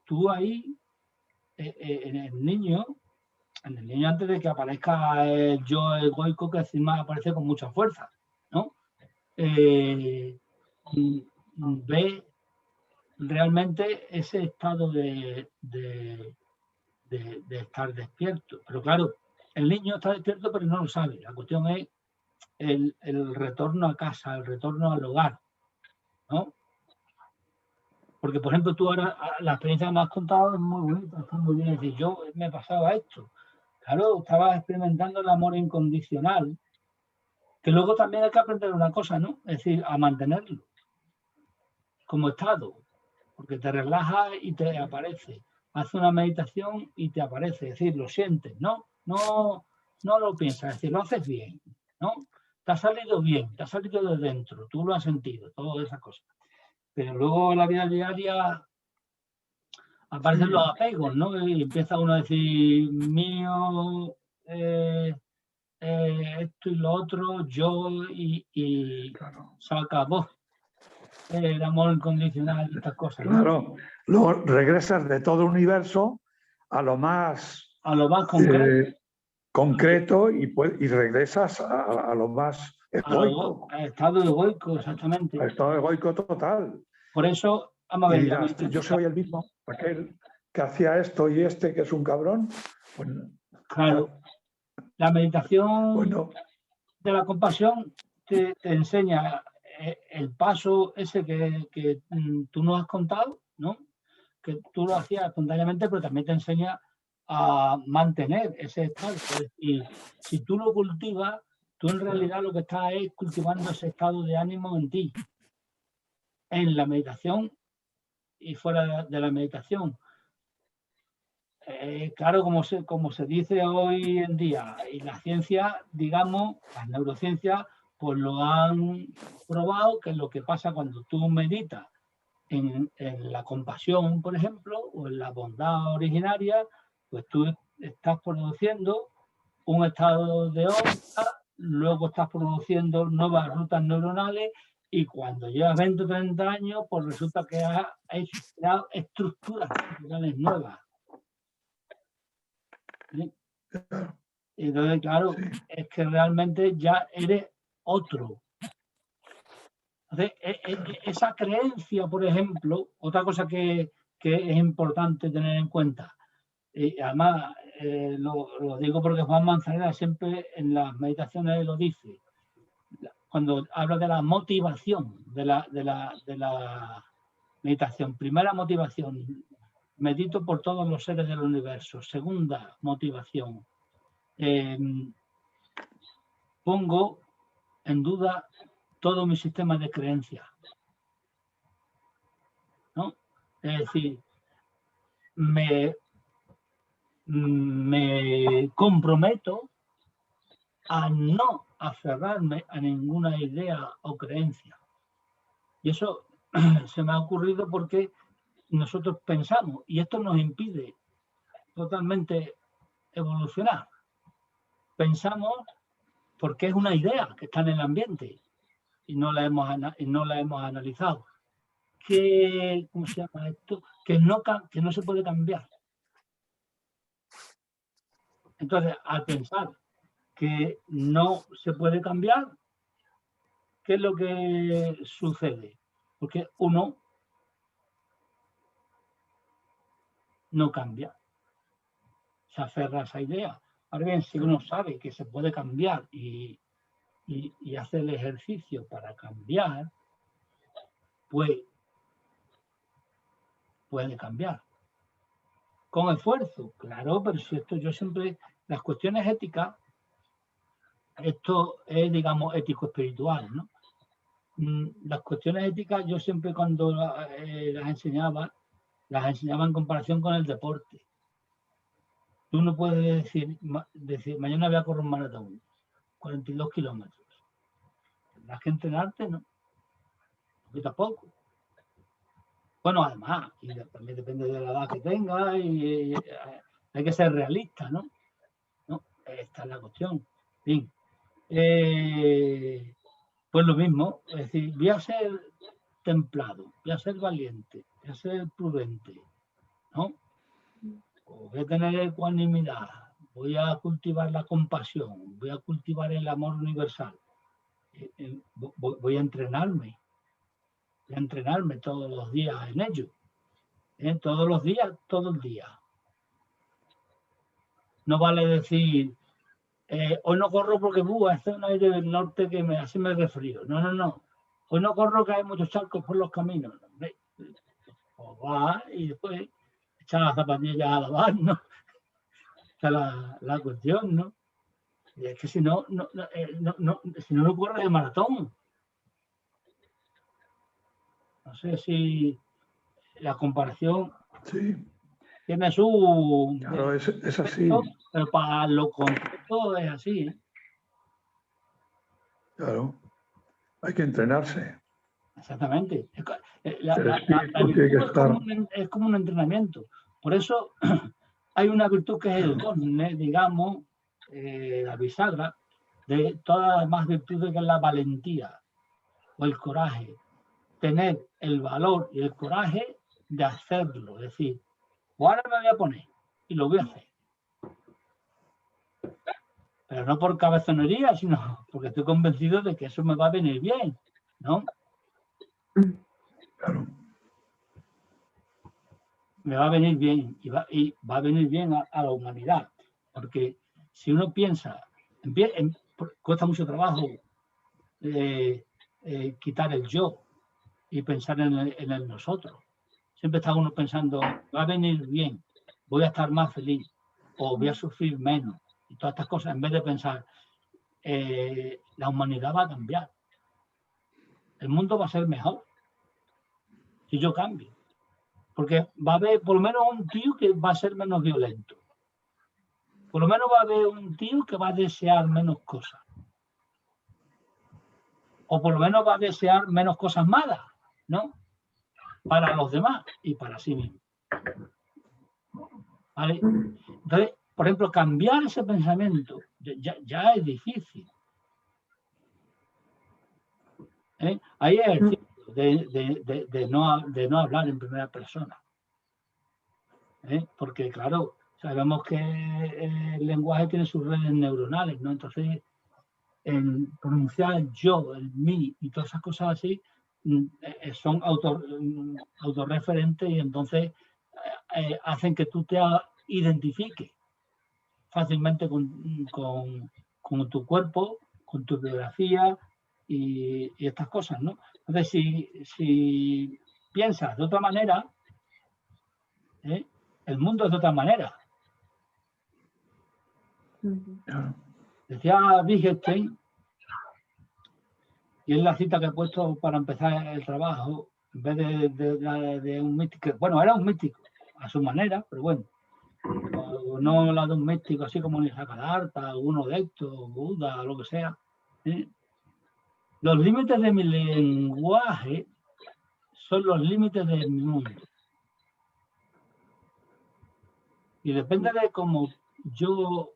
tú ahí, en el niño antes de que aparezca el yo egoico, que encima aparece con mucha fuerza, ¿no? Ve realmente ese estado de estar despierto. Pero claro, el niño está despierto pero no lo sabe. La cuestión es el retorno a casa, el retorno al hogar, ¿no? Porque, por ejemplo, tú ahora, la experiencia que me has contado es muy bonita, está muy bien. Es decir, yo me pasaba esto. Claro, estaba experimentando el amor incondicional, que luego también hay que aprender una cosa, ¿no? Es decir, a mantenerlo como estado, porque te relajas y te aparece. Haces una meditación y te aparece, es decir, lo sientes, ¿no? No lo piensas, es decir, lo haces bien, ¿no? te ha salido bien, te ha salido de dentro, tú lo has sentido, todas esas cosas. Pero luego en la vida diaria aparecen Sí. los apegos, ¿no? Y empieza uno a decir mío, esto y lo otro, yo, y Claro. se acabó el amor incondicional y estas cosas, ¿no? Claro. Luego regresas de todo el universo a lo más A lo más concreto, concreto y regresas a lo más egoico, al estado egoico, exactamente. al estado egoico total. Por eso, vamos a Y ver, dirás, yo soy el mismo, aquel que hacía esto y este que es un cabrón. Pues, claro, la meditación bueno, de la compasión te enseña el paso ese que tú nos has contado, ¿no? Que tú lo hacías espontáneamente, pero también te enseña a mantener ese estado. Es decir, si tú lo cultivas, tú en realidad lo que estás es cultivando ese estado de ánimo en ti, en la meditación y fuera de la meditación. Claro, como se dice hoy en día, y la ciencia, digamos, las neurociencias, pues lo han probado, que es lo que pasa cuando tú meditas en la compasión, por ejemplo, o en la bondad originaria, pues tú estás produciendo un estado de onda, luego estás produciendo nuevas rutas neuronales y cuando llevas 20 o 30 años, pues resulta que has creado estructuras neuronales nuevas. ¿Sí? Entonces, claro, sí, es que realmente ya eres otro. Entonces, esa creencia, por ejemplo, otra cosa que es importante tener en cuenta, y además lo digo porque Juan Manzanera siempre en las meditaciones lo dice, cuando habla de la motivación de la meditación. Primera motivación, medito por todos los seres del universo. Segunda motivación, pongo en duda todo mi sistema de creencias, ¿no? Es decir, me comprometo a no aferrarme a ninguna idea o creencia. Y eso se me ha ocurrido porque nosotros pensamos, y esto nos impide totalmente evolucionar. Pensamos porque es una idea que está en el ambiente y no la hemos analizado. ¿Cómo se llama esto? Que no se puede cambiar. Entonces, al pensar que no se puede cambiar, ¿qué es lo que sucede? Porque uno no cambia, se aferra a esa idea. Ahora bien, si uno sabe que se puede cambiar y hace el ejercicio para cambiar, pues puede cambiar. Con esfuerzo, claro, pero si esto yo siempre, las cuestiones éticas, esto es, digamos, ético-espiritual, ¿no? Las cuestiones éticas yo siempre cuando las enseñaba en comparación con el deporte. Tú no puedes decir mañana voy a correr un maratón, 42 kilómetros. Tendrás que entrenarte, ¿no? Porque tampoco. Bueno, además, y también depende de la edad que tengas y hay que ser realista, ¿no? ¿No? Esta es la cuestión. Bien. Pues lo mismo, es decir, voy a ser templado, voy a ser valiente, voy a ser prudente, ¿no? Voy a tener ecuanimidad, voy a cultivar la compasión, voy a cultivar el amor universal. Voy a entrenarme todos los días en ello. Todos los días, todo el día. No vale decir, hoy no corro porque hace un aire del norte que así me resfrío. No. Hoy no corro que hay muchos charcos por los caminos. O va y después echar las zapatillas a lavar, ¿no? Esta es la cuestión, ¿no? Y es que si no corre el maratón. No sé si la comparación sí, tiene su... claro, es así. Pero para lo concreto es así. Claro. Hay que entrenarse. Exactamente. La El espíritu tiene que virtud estar. es como un entrenamiento. Por eso hay una virtud que es el don, digamos, la bisagra de todas las demás virtudes, que es la valentía o el coraje. Tener el valor y el coraje de hacerlo. Es decir, ahora me voy a poner y lo voy a hacer. Pero no por cabezonería, sino porque estoy convencido de que eso me va a venir bien, ¿no? Claro. Me va a venir bien y va a venir bien a la humanidad. Porque si uno piensa, cuesta mucho trabajo quitar el yo y pensar en el nosotros. Siempre está uno pensando, va a venir bien, voy a estar más feliz o voy a sufrir menos. Y todas estas cosas, en vez de pensar, la humanidad va a cambiar. El mundo va a ser mejor si yo cambio. Porque va a haber por lo menos un tío que va a ser menos violento. Por lo menos va a haber un tío que va a desear menos cosas. O por lo menos va a desear menos cosas malas, ¿no? Para los demás y para sí mismo. ¿Vale? Entonces, por ejemplo, cambiar ese pensamiento ya es difícil. Hay ejercicios de no hablar en primera persona. Porque, claro, sabemos que el lenguaje tiene sus redes neuronales, ¿no? Entonces, en pronunciar el yo, el mí y todas esas cosas así son autorreferentes y entonces hacen que tú te identifiques fácilmente con tu cuerpo, con tu biografía y estas cosas, ¿no? Entonces, si piensas de otra manera, el mundo es de otra manera. Claro. Decía Wittgenstein, y es la cita que he puesto para empezar el trabajo, en vez de un místico. Bueno, era un místico a su manera, pero bueno, no la de un místico así como Nisargadatta, uno de estos, Buda, lo que sea. Los límites de mi lenguaje son los límites de mi mundo. Y depende de cómo yo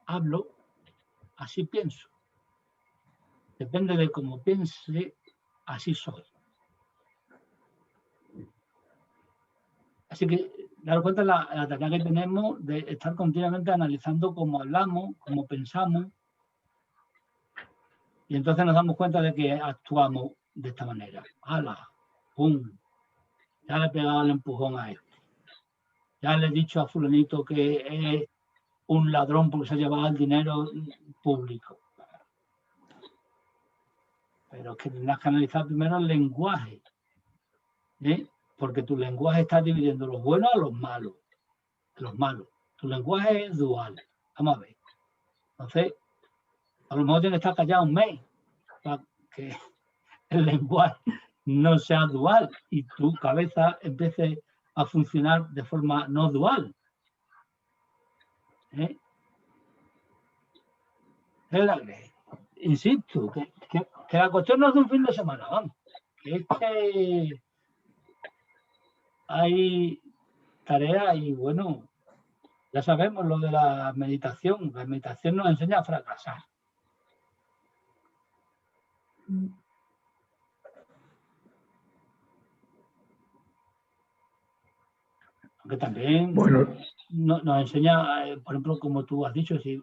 hablo, así pienso. Depende de cómo piense, así soy. Así que, daros cuenta de la tarea que tenemos de estar continuamente analizando cómo hablamos, cómo pensamos, y entonces nos damos cuenta de que actuamos de esta manera. ¡Hala! ¡Pum! Ya le he pegado el empujón a este. Ya le he dicho a fulanito que es un ladrón porque se ha llevado el dinero público. Pero es que tendrás que analizar primero el lenguaje, porque tu lenguaje está dividiendo los buenos a los malos. Tu lenguaje es dual. Vamos a ver. Entonces, a lo mejor tienes que estar callado un mes para que el lenguaje no sea dual y tu cabeza empiece a funcionar de forma no dual. Insisto, que la cuestión no es de un fin de semana, vamos. Que es que hay tareas y bueno, ya sabemos lo de la meditación. La meditación nos enseña a fracasar. Aunque también Bueno, nos enseña, por ejemplo, como tú has dicho, si,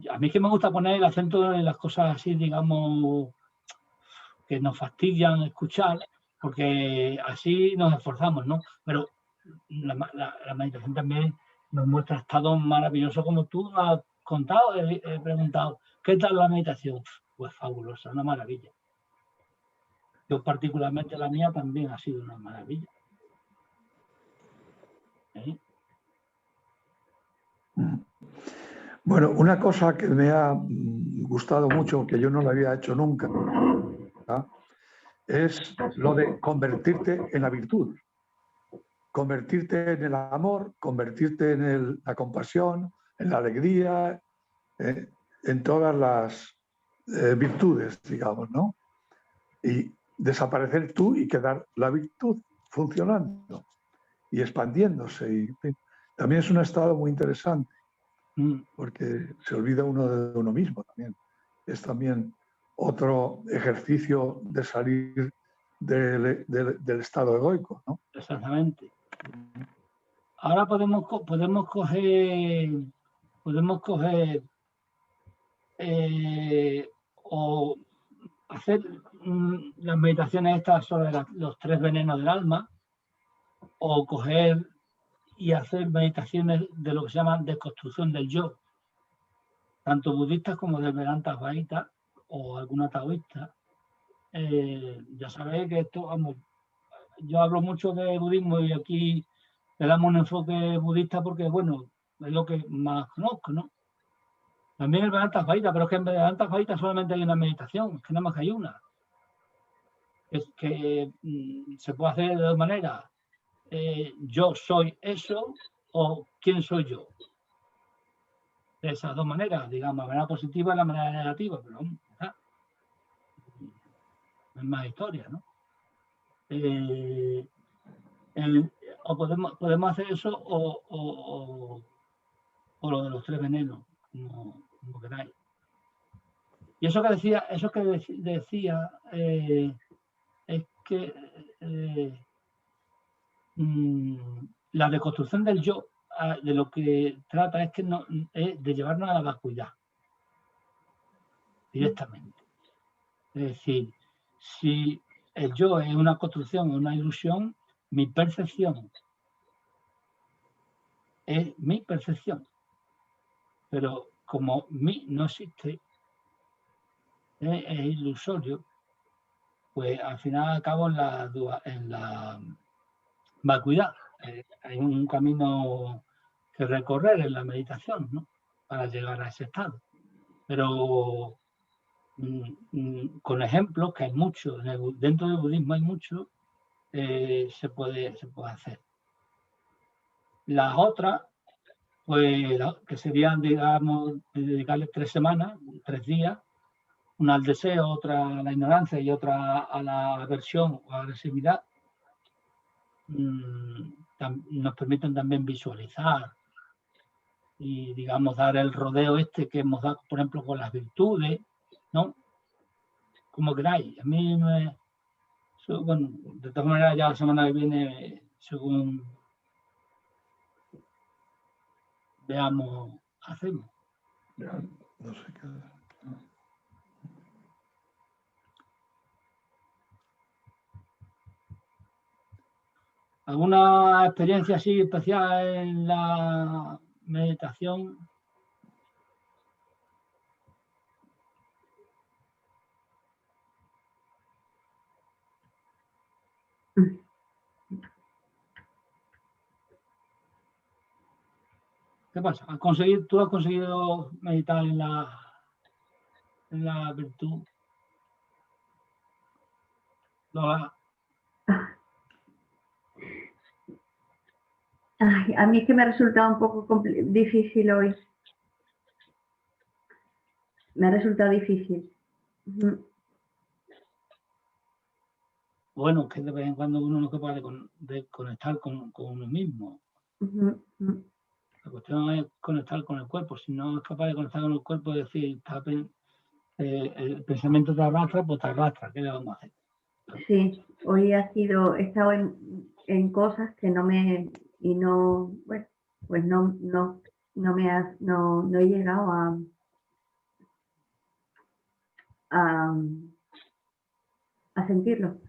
a mí es que me gusta poner el acento en las cosas así, digamos, que nos fastidian escuchar, porque así nos esforzamos, ¿no? Pero la meditación también nos muestra estados maravillosos, como tú has contado, he preguntado, ¿qué tal la meditación? Pues fabulosa, una maravilla. Yo particularmente la mía también ha sido una maravilla. Bueno, una cosa que me ha gustado mucho, que yo no lo había hecho nunca, es lo de convertirte en la virtud. Convertirte en el amor, convertirte en la compasión, en la alegría. en todas las virtudes, digamos, ¿no? Y desaparecer tú y quedar la virtud funcionando y expandiéndose. Y, en fin, también es un estado muy interesante, porque se olvida uno de uno mismo también. Es también otro ejercicio de salir del estado egoico, ¿no? Exactamente. Ahora podemos coger o hacer las meditaciones estas sobre los 3 venenos del alma, o coger y hacer meditaciones de lo que se llama deconstrucción del yo, tanto budistas como del Vedanta Advaita o alguna taoísta. Ya sabéis que esto, vamos, yo hablo mucho de budismo y aquí le damos un enfoque budista porque, bueno, es lo que más conozco, ¿no? También el Vedanta Advaita, pero es que en Vedanta Advaita solamente hay una meditación, es que nada más que hay una. Es que se puede hacer de dos maneras. Yo soy eso o quién soy yo. De esas dos maneras, digamos, la manera positiva y la manera negativa, pero es más historia, ¿no? O podemos hacer eso o lo de los 3 venenos, como queráis. Y eso que decía es que la reconstrucción del yo de lo que trata es de llevarnos a la vacuidad directamente. Es decir, si el yo es una construcción, una ilusión, mi percepción es mi percepción. Pero como mi no existe, es ilusorio, pues al final acabo en la vacuidad. Hay un camino que recorrer en la meditación, ¿no? Para llegar a ese estado. Pero con ejemplos, que hay muchos, dentro del budismo hay muchos, se puede hacer. Las otras, pues que serían, digamos, dedicarle 3 semanas, 3 días, una al deseo, otra a la ignorancia y otra a la aversión o agresividad, nos permiten también visualizar y, digamos, dar el rodeo que hemos dado, por ejemplo, con las virtudes, ¿no? Como queráis. A mí bueno, de todas maneras, ya la semana que viene, según veamos, hacemos. Ya, no sé qué. ¿Alguna experiencia así especial en la meditación? ¿Qué pasa? ¿Tú has conseguido meditar en la virtud? Ay, a mí es que me ha resultado un poco difícil hoy. Me ha resultado difícil. Bueno, que de vez en cuando uno no es capaz de conectar con uno mismo. La cuestión es conectar con el cuerpo. Si no es capaz de conectar con el cuerpo, es decir, el pensamiento te arrastra, pues te arrastra. ¿Qué le vamos a hacer? Sí, hoy he estado en cosas que no me, y no, bueno, pues no he llegado a sentirlo.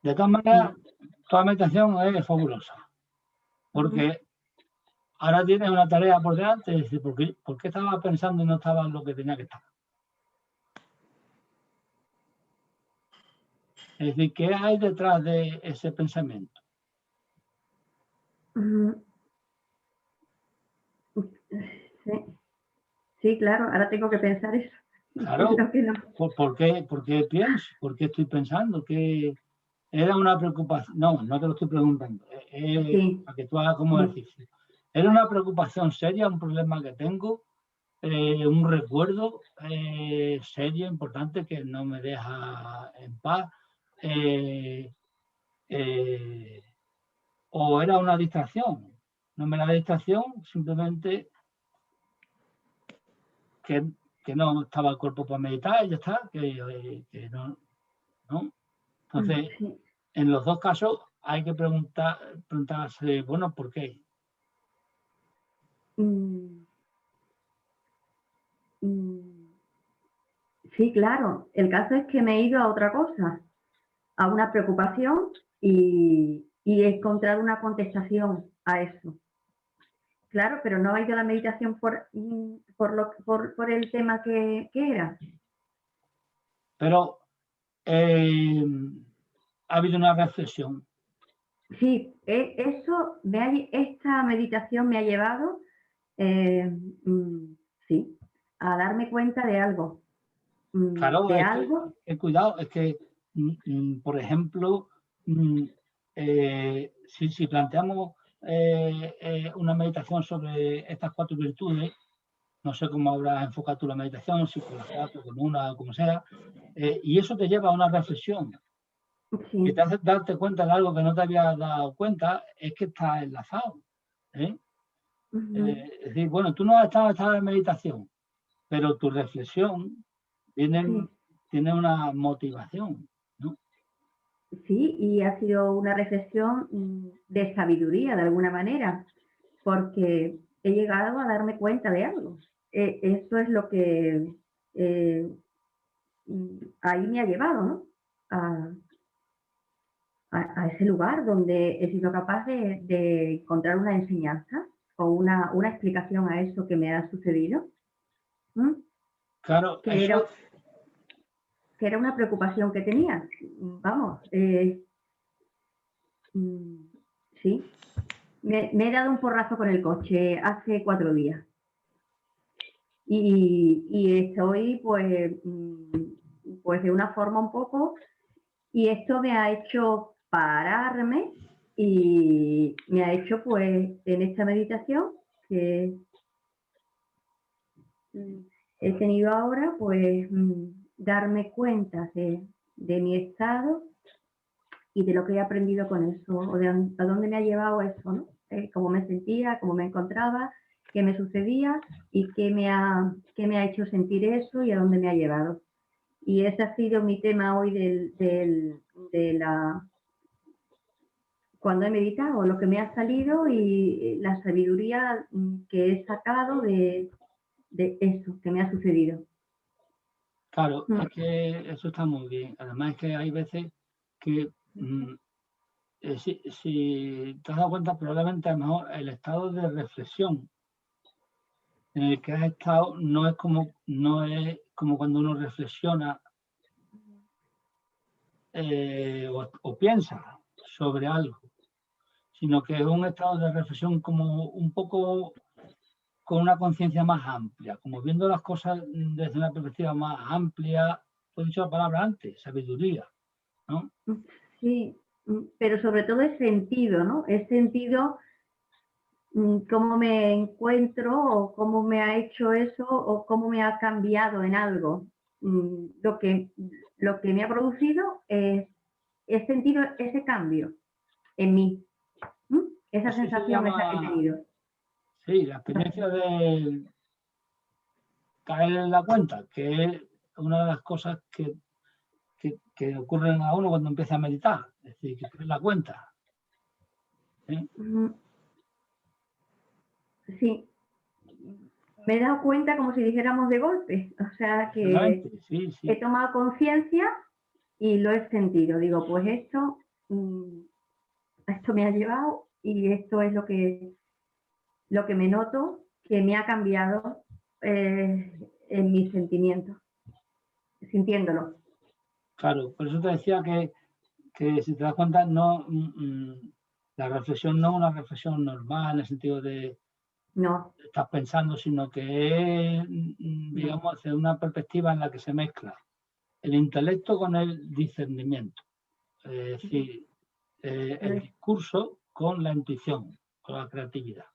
De todas maneras, toda meditación es fabulosa, porque ahora tienes una tarea por delante, es decir, ¿por qué estaba pensando y no estaba en lo que tenía que estar? Es decir, ¿qué hay detrás de ese pensamiento? Sí, claro, ahora tengo que pensar eso. Claro, ¿por qué pienso? ¿Por qué estoy pensando? ¿Qué era una preocupación? No te lo estoy preguntando. Sí. Para que tú hagas como ejercicio. ¿Era una preocupación seria, un problema que tengo? un recuerdo serio, importante, que no me deja en paz. O era una distracción. No me era distracción, simplemente que no estaba el cuerpo para meditar y ya está, que no, ¿no? Entonces, Sí. en los dos casos hay que preguntarse, bueno, ¿por qué? Sí, claro. El caso es que me he ido a otra cosa, a una preocupación y he encontrado una contestación a eso. Claro, pero no ha ido a la meditación por el tema que era. Pero ha habido una reflexión. Sí, esta meditación me ha llevado, sí, a darme cuenta de algo. Claro, De es algo. que cuidado, es que, por ejemplo, si planteamos una meditación sobre estas 4 virtudes, no sé cómo habrás enfocado tú la meditación, si con las 4, con una, como sea, y eso te lleva a una reflexión, que Sí. te hace darte cuenta de algo que no te habías dado cuenta, es que está enlazado. Es decir, bueno, tú no has estado en meditación, pero tu reflexión Sí. tiene una motivación, ¿no? Sí, y ha sido una reflexión de sabiduría de alguna manera, porque he llegado a darme cuenta de algo. Eso es lo que ahí me ha llevado, ¿no? A ese lugar donde he sido capaz de encontrar una enseñanza o una explicación a eso que me ha sucedido. Claro, Que eso, era una preocupación que tenía. Vamos, sí. Me he dado un porrazo con el coche hace 4 días. Y estoy, pues de una forma un poco, y esto me ha hecho pararme y me ha hecho, pues, en esta meditación que he tenido ahora, pues, darme cuenta de mi estado y de lo que he aprendido con eso, o de a dónde me ha llevado eso, ¿no? Cómo me sentía, cómo me encontraba, qué me sucedía y qué me ha hecho sentir eso y a dónde me ha llevado. Y ese ha sido mi tema hoy cuando he meditado, lo que me ha salido y la sabiduría que he sacado de eso que me ha sucedido. claro, es que eso está muy bien. Además es que hay veces que, si te has dado cuenta, probablemente a lo mejor el estado de reflexión en el que has estado no es como cuando uno reflexiona o piensa sobre algo, sino que es un estado de reflexión como un poco con una conciencia más amplia, como viendo las cosas desde una perspectiva más amplia. He dicho la palabra antes, sabiduría, ¿no? Sí, pero sobre todo he sentido, ¿no? He sentido cómo me encuentro o cómo me ha hecho eso o cómo me ha cambiado en algo. Lo que me ha producido es, he sentido ese cambio en mí. Esa Eso se sensación he llama, tenido. sí, la experiencia de caer en la cuenta, que es una de las cosas que ocurren a uno cuando empieza a meditar, es decir, que cae en la cuenta. Sí, me he dado cuenta como si dijéramos de golpe, o sea que Sí, he sí. tomado conciencia y lo he sentido. Digo, pues esto me ha llevado y esto es lo que me noto que me ha cambiado en mis sentimientos, sintiéndolo. Claro, por eso te decía que si te das cuenta, no, la reflexión no es una reflexión normal en el sentido de No, estás pensando, sino que es, no. digamos, hacia una perspectiva en la que se mezcla el intelecto con el discernimiento. Es decir, el discurso con la intuición, con la creatividad.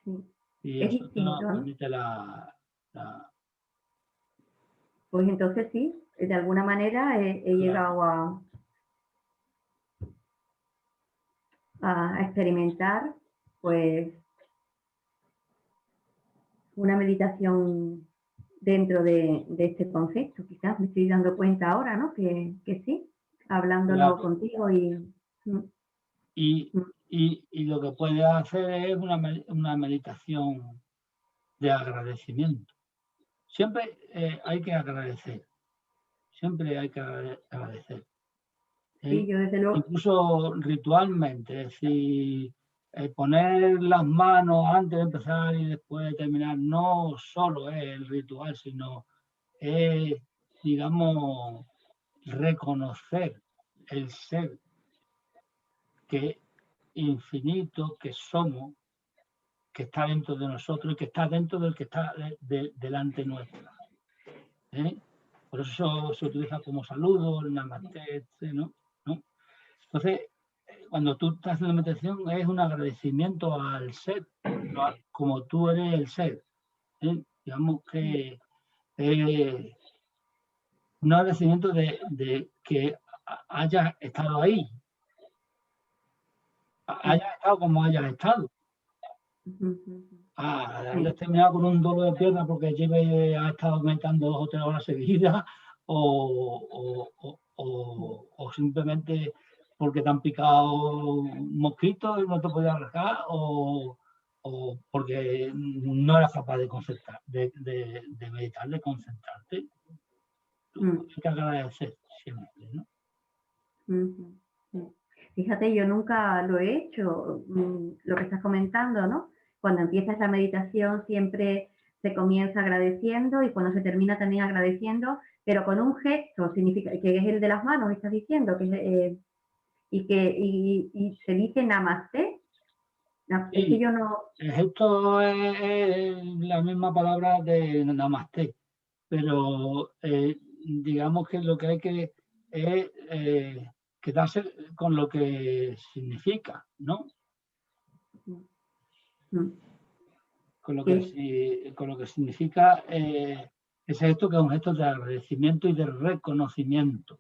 Sí. Y Es eso te lo distinto, ¿no? permite la- Pues entonces sí, de alguna manera he llegado a experimentar pues una meditación dentro de este concepto. Quizás me estoy dando cuenta ahora, ¿no? Que sí, hablándolo claro. contigo y... Y, y lo que puedes hacer es una meditación de agradecimiento. Siempre hay que agradecer. Siempre hay que agradecer. Sí, yo desde luego... Incluso ritualmente, es decir, poner las manos antes de empezar y después de terminar, no solo es el ritual, sino es, digamos, reconocer el ser que infinito que somos, que está dentro de nosotros y que está dentro del que está delante nuestra. Por eso se utiliza como saludo, el namaste, ¿no? Entonces, cuando tú estás haciendo meditación es un agradecimiento al ser, como tú eres el ser. Digamos que un agradecimiento de que hayas estado ahí, hayas estado como hayas estado. Hayas terminado con un dolor de pierna porque ha estado meditando 2 o 3 horas seguidas o simplemente porque te han picado mosquitos y no te podías relajar o porque no eras capaz de concentrar, de meditar, de concentrarte. Hay que agradecer siempre, ¿no? Fíjate, yo nunca lo he hecho, lo que estás comentando, ¿no? Cuando empiezas la meditación siempre se comienza agradeciendo y cuando se termina también agradeciendo, pero con un gesto, significa que es el de las manos, estás diciendo, y se dice namaste. No, Sí, es que yo no... esto es la misma palabra de namaste, pero digamos que lo que hay que es quedarse con lo que significa, ¿no? Con lo que significa ese gesto, que es un gesto de agradecimiento y de reconocimiento.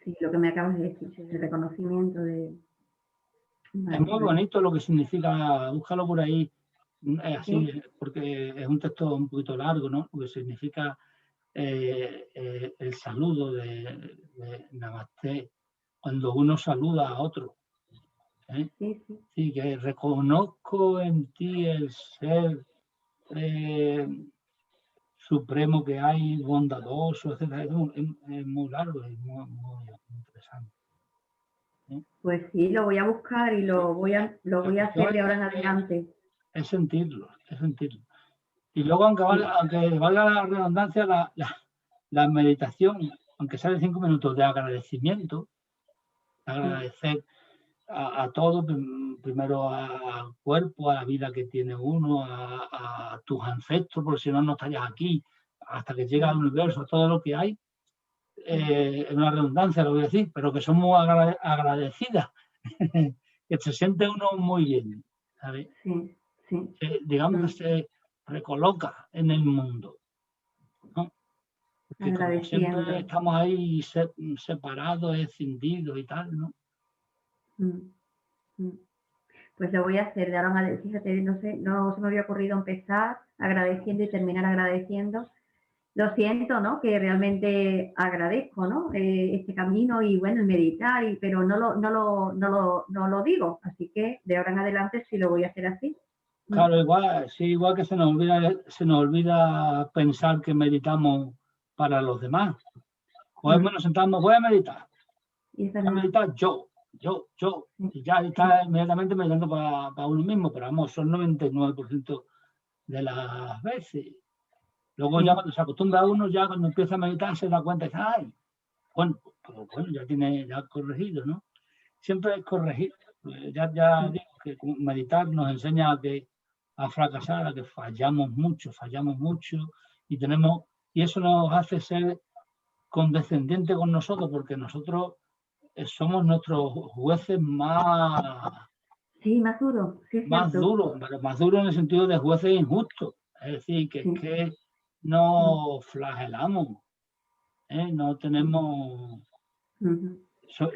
Sí, lo que me acabas de decir, el reconocimiento de... Es muy bonito lo que significa, búscalo por ahí, así, porque es un texto un poquito largo, ¿no? Lo que significa el saludo de Namaste, cuando uno saluda a otro. Sí, que reconozco en ti el ser supremo que hay, bondadoso, etc. Es muy largo, es muy interesante. Pues sí, lo voy a buscar y lo voy a hacer de ahora en adelante. Es sentirlo, es sentirlo. Y luego, aunque valga la redundancia, la meditación, aunque sea de 5 minutos de agradecimiento, agradecer a todo, primero al cuerpo, a la vida que tiene uno, a tus ancestros, porque si no, no estarías aquí, hasta que llega al universo, a todo lo que hay, es una redundancia, lo voy a decir, pero que somos agradecidas, que se siente uno muy bien, ¿sabes? Digamos que se recoloca en el mundo, ¿no? Porque como siempre estamos ahí separados, escindidos y tal, ¿no? Pues lo voy a hacer de ahora en adelante. Fíjate, no sé, no se me había ocurrido empezar agradeciendo y terminar agradeciendo. Lo siento, ¿no? Que realmente agradezco, ¿no? Este camino y bueno, el meditar, pero no lo digo. Así que de ahora en adelante sí lo voy a hacer así. Claro, igual que se nos olvida pensar que meditamos para los demás. Pues nos sentamos, voy a meditar. Voy a meditar yo. Y ya está inmediatamente meditando para uno mismo, pero vamos, son 99% de las veces. Luego ya cuando se acostumbra a uno, ya cuando empieza a meditar se da cuenta y dice, ay, bueno, ya corregido, ¿no? Siempre es corregir. Ya digo que meditar nos enseña a fracasar, a que fallamos mucho y eso nos hace ser condescendientes con nosotros, porque nosotros somos nuestros jueces más Sí, más duro, sí es más cierto. duro, pero más duro en el sentido de jueces injustos. Es decir, que Sí. es que nos flagelamos, no tenemos, Ujú.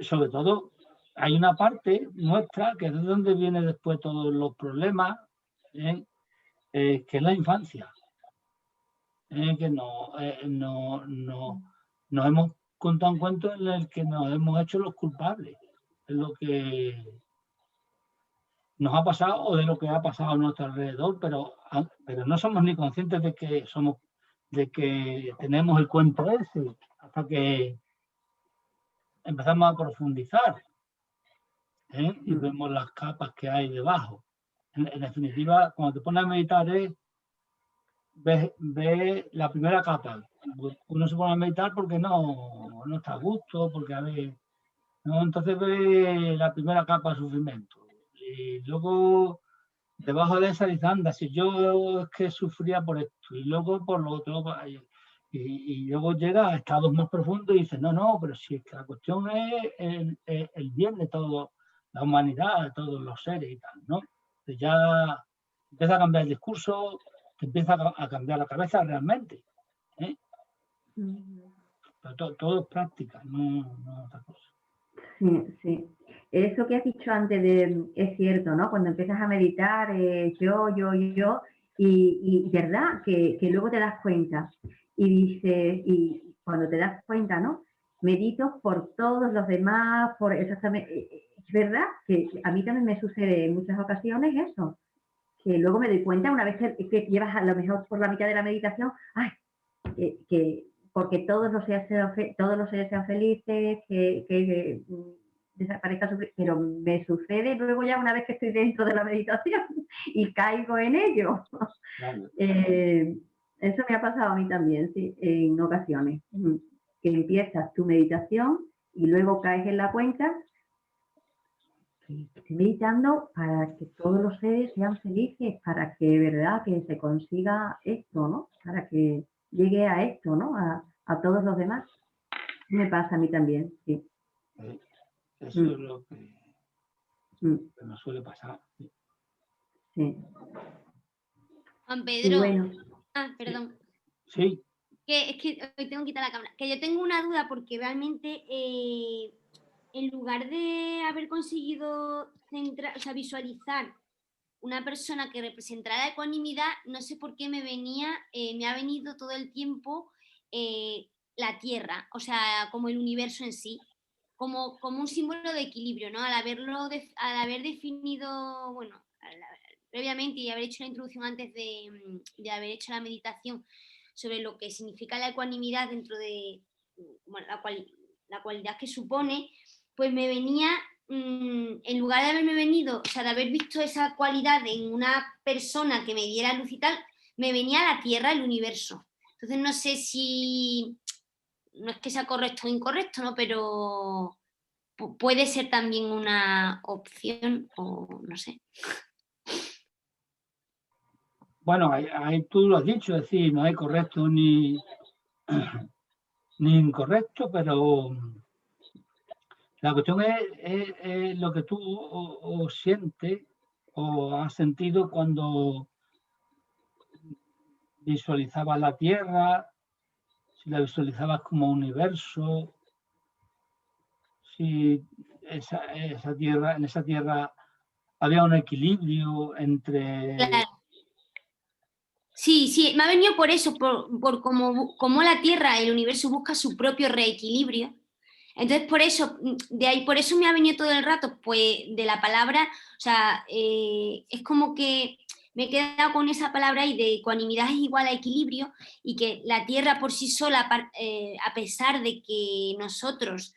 sobre todo, hay una parte nuestra que es de donde vienen después todos los problemas, que es la infancia, que nos hemos contado un cuento en el que nos hemos hecho los culpables de lo que nos ha pasado o de lo que ha pasado a nuestro alrededor, pero no somos ni conscientes de que tenemos el cuento ese hasta que empezamos a profundizar, y vemos las capas que hay debajo. En definitiva, cuando te pones a meditar, ves la primera capa. Uno se pone a meditar porque no está a gusto, porque ¿no? Entonces ve la primera capa de sufrimiento. Y luego, debajo de esa dice, anda, si yo es que sufría por esto, y luego por lo otro, y luego llega a estados más profundos y dice, no, pero si es que la cuestión es el bien de toda la humanidad, de todos los seres y tal, ¿no? Entonces ya empieza a cambiar el discurso, te empieza a cambiar la cabeza realmente, ¿eh? Pero todo es práctica, no otra cosa. Sí, sí. Eso que has dicho antes es cierto, ¿no? Cuando empiezas a meditar, yo, y verdad, que luego te das cuenta y dices, y cuando te das cuenta, ¿no? Medito por todos los demás, por exactamente, es verdad que a mí también me sucede en muchas ocasiones eso, que luego me doy cuenta una vez que llevas a lo mejor por la mitad de la meditación, ay, que porque todos los seres sean felices, que desaparezca sufrimiento, pero me sucede luego ya una vez que estoy dentro de la meditación y caigo en ello. Claro. Eso me ha pasado a mí también, sí, en ocasiones, que empiezas tu meditación y luego caes en la cuenta. Estoy meditando para que todos los seres sean felices, para que, ¿verdad?, que se consiga esto, ¿no? Para que llegue a esto, ¿no? A todos los demás. Me pasa a mí también, sí. Eso es lo que nos suele pasar. Sí. Juan Y Pedro. bueno. Perdón. Sí. Es que hoy tengo que quitar la cámara. Que yo tengo una duda porque realmente en lugar de haber conseguido visualizar una persona que representara la ecuanimidad, no sé por qué me ha venido todo el tiempo la Tierra, o sea, como el universo en sí, como un símbolo de equilibrio, ¿no? Al haber definido, bueno, previamente y haber hecho la introducción antes de haber hecho la meditación sobre lo que significa la ecuanimidad dentro de bueno, la cualidad que supone, pues me venía, en lugar de haberme venido, o sea, de haber visto esa cualidad en una persona que me diera luz y tal, me venía la Tierra, el universo. Entonces no sé si, no es que sea correcto o incorrecto, ¿no? Pero puede ser también una opción o no sé. Bueno, ahí tú lo has dicho, es decir, no hay correcto ni incorrecto, pero la cuestión es lo que tú o sientes o has sentido cuando visualizabas la Tierra, si la visualizabas como universo, si esa tierra, en esa Tierra había un equilibrio entre... Claro. Sí, me ha venido por eso, por cómo la Tierra, el universo busca su propio reequilibrio. Entonces, por eso me ha venido todo el rato, pues, de la palabra, o sea, es como que me he quedado con esa palabra y de ecuanimidad es igual a equilibrio y que la Tierra por sí sola, a pesar de que nosotros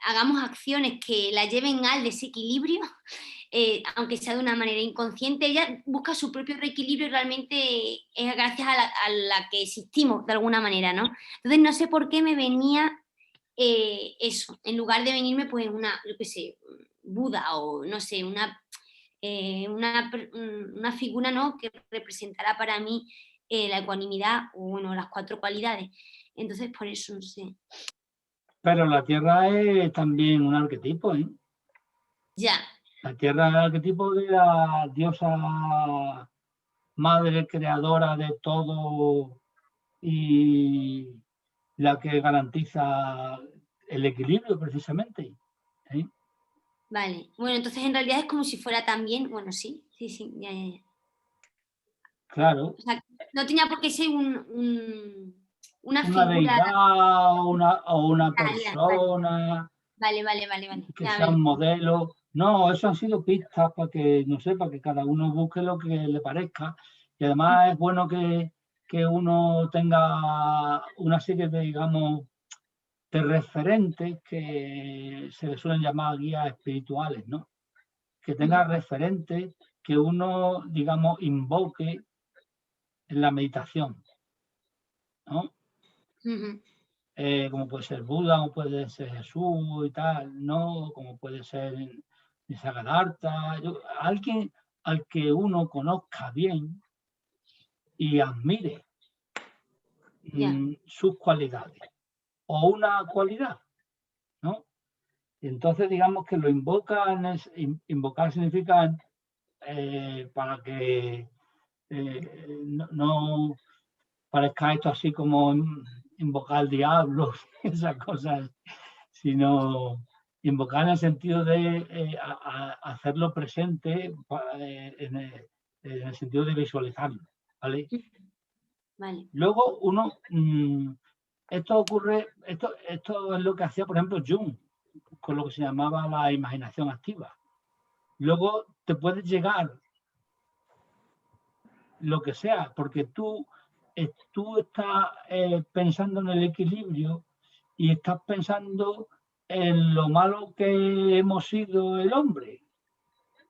hagamos acciones que la lleven al desequilibrio, aunque sea de una manera inconsciente, ella busca su propio reequilibrio y realmente es gracias a la que existimos de alguna manera, ¿no? Entonces no sé por qué me venía eso, en lugar de venirme pues yo qué sé, Buda o no sé, una figura, ¿no?, que representará para mí la ecuanimidad o bueno, las 4 cualidades. Entonces por eso no sé. Pero la Tierra es también un arquetipo, ¿eh? Ya. La Tierra es el arquetipo de la diosa madre creadora de todo y la que garantiza el equilibrio precisamente. ¿Eh? Vale. Bueno, entonces en realidad es como si fuera también, bueno, sí, ya, ya, ya. Claro. O sea, no tenía por qué ser una Una figura. deidad o una Ya, persona vale. que Ya, sea un modelo. No, eso han sido pistas para que, no sé, para que cada uno busque lo que le parezca. Y además es bueno que uno tenga una serie de, digamos, de referentes que se le suelen llamar guías espirituales, ¿no? Que tenga referentes que uno, digamos, invoque en la meditación, ¿no? Como puede ser Buda, como puede ser Jesús y tal, ¿no? Como puede ser Nisargadatta, alguien al que uno conozca bien y admire sus cualidades o una cualidad, ¿no? Entonces, digamos que lo invocan, invocar significa para que no parezca esto así como invocar al diablo, esas cosas, sino invocar en el sentido de hacerlo presente en el sentido de visualizarlo, ¿vale? Vale. Luego uno, esto es lo que hacía, por ejemplo, Jung, con lo que se llamaba la imaginación activa. Luego te puedes llegar lo que sea, porque tú estás pensando en el equilibrio y estás pensando en lo malo que hemos sido el hombre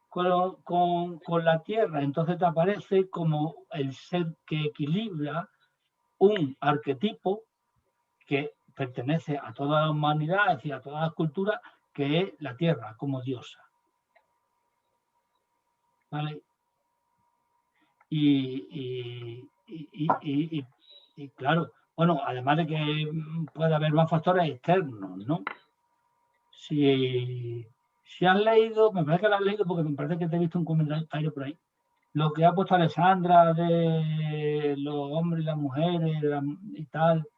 con la tierra. Entonces te aparece como el ser que equilibra un arquetipo que pertenece a toda la humanidad y a todas las culturas, que es la tierra como diosa. ¿Vale? Y claro, bueno, además de que puede haber más factores externos, ¿no? Si has leído, me parece que lo has leído porque me parece que te he visto un comentario por ahí, lo que ha puesto Alessandra de los hombres y las mujeres y tal.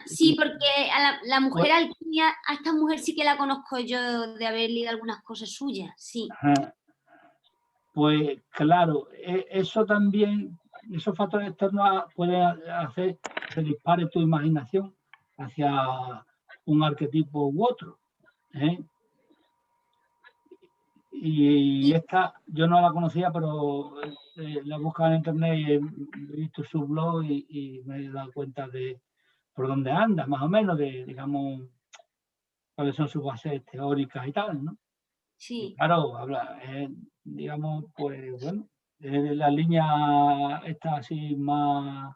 Sí, porque a la mujer Pues, alquimia, a esta mujer sí que la conozco yo de haber leído algunas cosas suyas, sí. Pues claro, eso también, esos factores externos pueden hacer que se dispare tu imaginación hacia un arquetipo u otro. ¿Eh? Y esta yo no la conocía, pero la buscaba en internet y he visto su blog y me he dado cuenta de por dónde anda, más o menos, de, digamos, cuáles son sus bases teóricas y tal, ¿no? Sí. Y claro, habla, digamos, pues bueno, la línea está así más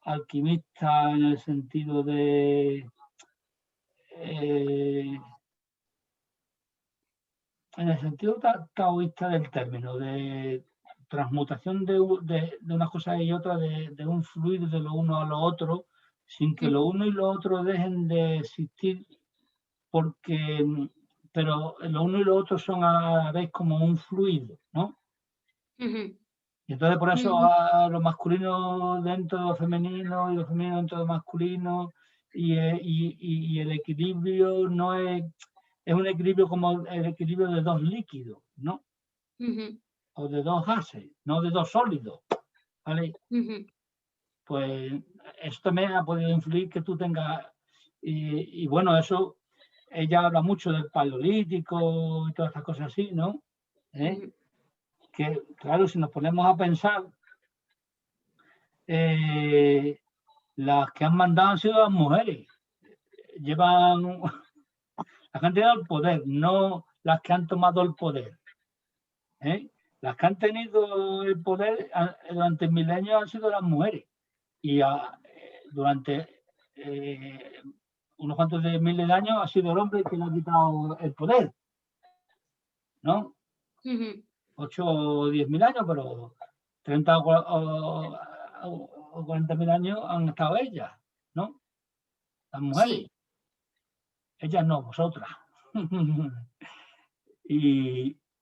alquimista en el sentido de en el sentido taoísta del término, de transmutación de unas cosas y otras, de un fluir de lo uno a lo otro, sin que lo uno y lo otro dejen de existir, pero lo uno y lo otro son a la vez como un fluido, ¿no? Y entonces por eso lo masculino dentro de lo femenino y lo femenino dentro de lo masculino y el equilibrio no es un equilibrio como el equilibrio de dos líquidos, ¿no? O de dos gases, no de dos sólidos, ¿vale? Pues eso también ha podido influir que tú tengas, y bueno, eso, ella habla mucho del paleolítico y todas estas cosas así, ¿no? Que claro, si nos ponemos a pensar, las que han mandado han sido las mujeres. Llevan las que han tenido el poder, no las que han tomado el poder. Las que han tenido el poder durante milenios han sido las mujeres. Y durante unos cuantos de miles de años ha sido el hombre que le ha quitado el poder. ¿No? 8 o 10.000 años, pero 30 o 40.000 años han estado ellas, ¿no? Las mujeres. Sí. ellas no, vosotras.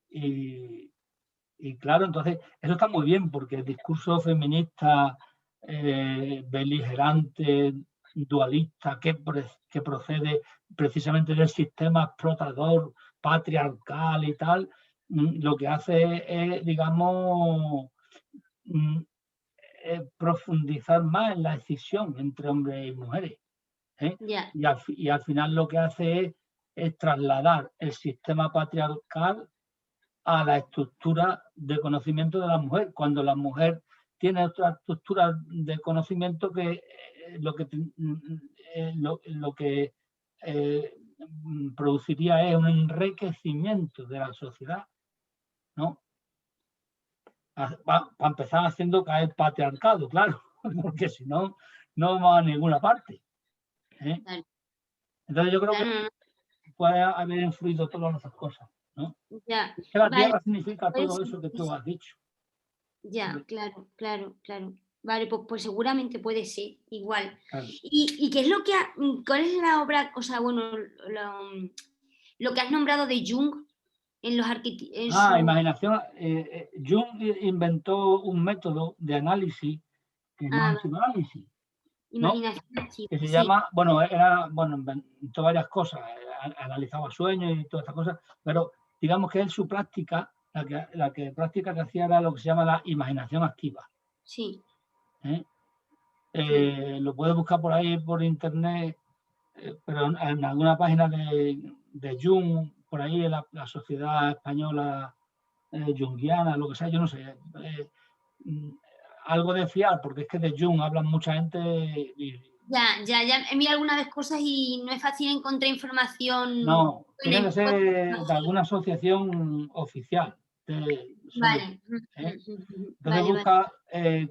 y claro, entonces, eso está muy bien, porque el discurso feminista beligerante, dualista, que procede precisamente del sistema explotador, patriarcal y tal, lo que hace es, digamos, profundizar más en la decisión entre hombres y mujeres. Ya. Y al final lo que hace es trasladar el sistema patriarcal a la estructura de conocimiento de la mujer, cuando la mujer tiene otra estructura de conocimiento que lo que produciría es un enriquecimiento de la sociedad, ¿no? Para empezar haciendo caer el patriarcado, claro, porque si no, no vamos a ninguna parte. Claro. Entonces yo creo Claro, que puede haber influido todas esas cosas, ¿no? ya. Es que la Vale, tierra significa pues, todo eso que tú has dicho. Ya, claro, claro, claro. Vale, pues seguramente puede ser igual. Claro. ¿Y qué es lo que cuál es la obra, o sea, bueno, lo que has nombrado de Jung en los arquitectos? Imaginación. Jung inventó un método de análisis que es más psicoanálisis, ¿no? Imaginación, Que se sí. llama, inventó varias cosas, analizaba sueños y todas estas cosas, pero digamos que él su práctica, la práctica que hacía era lo que se llama la imaginación activa. Sí. Lo puedes buscar por ahí por internet, pero en alguna página de Jung, por ahí la Sociedad Española Jungiana, lo que sea, yo no sé. Algo de fiar, porque es que de Jung hablan mucha gente. Ya he mirado alguna vez cosas y no es fácil encontrar información. No, tiene que ser de alguna asociación oficial. Vale. Entonces busca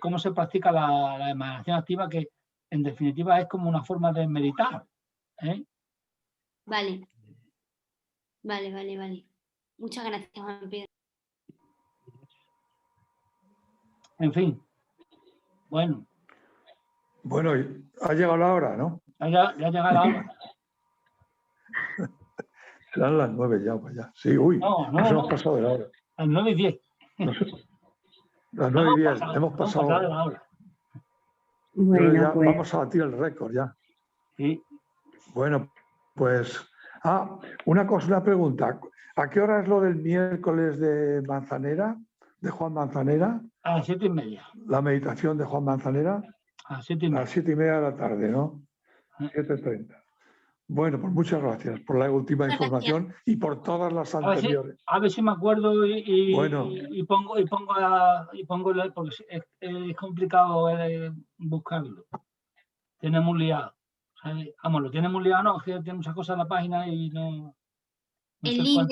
cómo se practica la imaginación activa, que en definitiva es como una forma de meditar. Vale. Muchas gracias, Juan Pedro. En fin. Bueno, ha llegado la hora, ¿no? Ya ha llegado la hora. Serán las 9 ya, pues ya. Sí, uy, nos hemos pasado de la hora. Las 9:10. Las 9:10, hemos pasado de la hora. Bueno, ya pues. vamos a batir el récord ya. Sí. Bueno, pues. Una pregunta. ¿A qué hora es lo del miércoles de Manzanera, de Juan Manzanera? A las 7:30. La meditación de Juan Manzanera. A las 7:30. A las 7:30 de la tarde, ¿no? 7:30. Bueno, pues muchas gracias por la última información y por todas las anteriores. A ver si me acuerdo y pongo porque es complicado buscarlo. Tenemos liado. Vamos, lo tenemos liado, no, es que tiene muchas cosas en la página y no. El link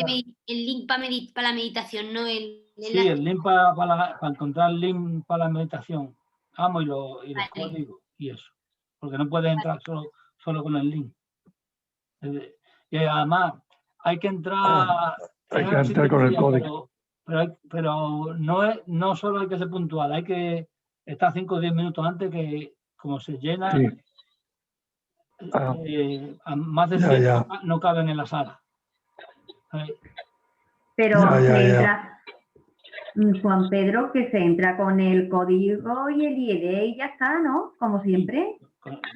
para la meditación, ¿no? Sí, el link para encontrar el link para la meditación. Vamos, y los códigos y eso. Porque no puedes entrar solo con el link. Y además hay que entrar, con el código. pero no solo hay que ser puntual, hay que estar 5 o 10 minutos antes, que como se llena, más de 100 no caben en la sala. Pero entra, Juan Pedro, que se entra con el código y el ID y ya está, ¿no? Como siempre.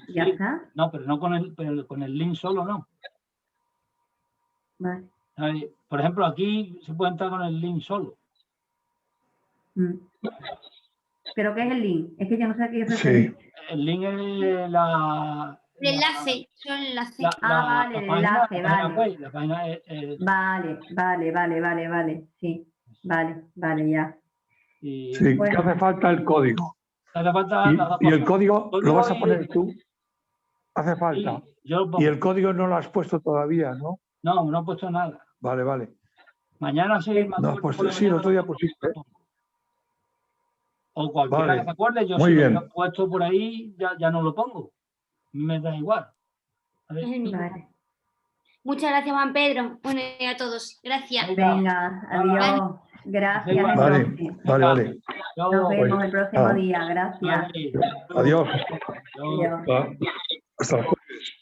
Ya está. No, pero no con el link solo, no. Vale. Por ejemplo, aquí se puede entrar con el link solo. ¿Pero qué es el link? Es que yo no sé a qué se refiere. El link es el enlace. Vale, el enlace, vale. La página es... Vale. Sí, vale, ya. Sí, que hace falta el código. Hace falta y el código lo vas a poner tú. Hace falta. Sí, y el código no lo has puesto todavía, ¿no? No he puesto nada. Vale. Mañana sí. No has puesto, sí, el otro día pusiste. O cualquiera que se acuerde, yo si lo he puesto por ahí, ya no lo pongo. Me da igual. Vale. Muchas gracias, Juan Pedro. Bueno, y a todos. Gracias. Venga, adiós. Gracias. Vale. Nos vemos el próximo día. Gracias. Adiós. Adiós. Hasta el jueves.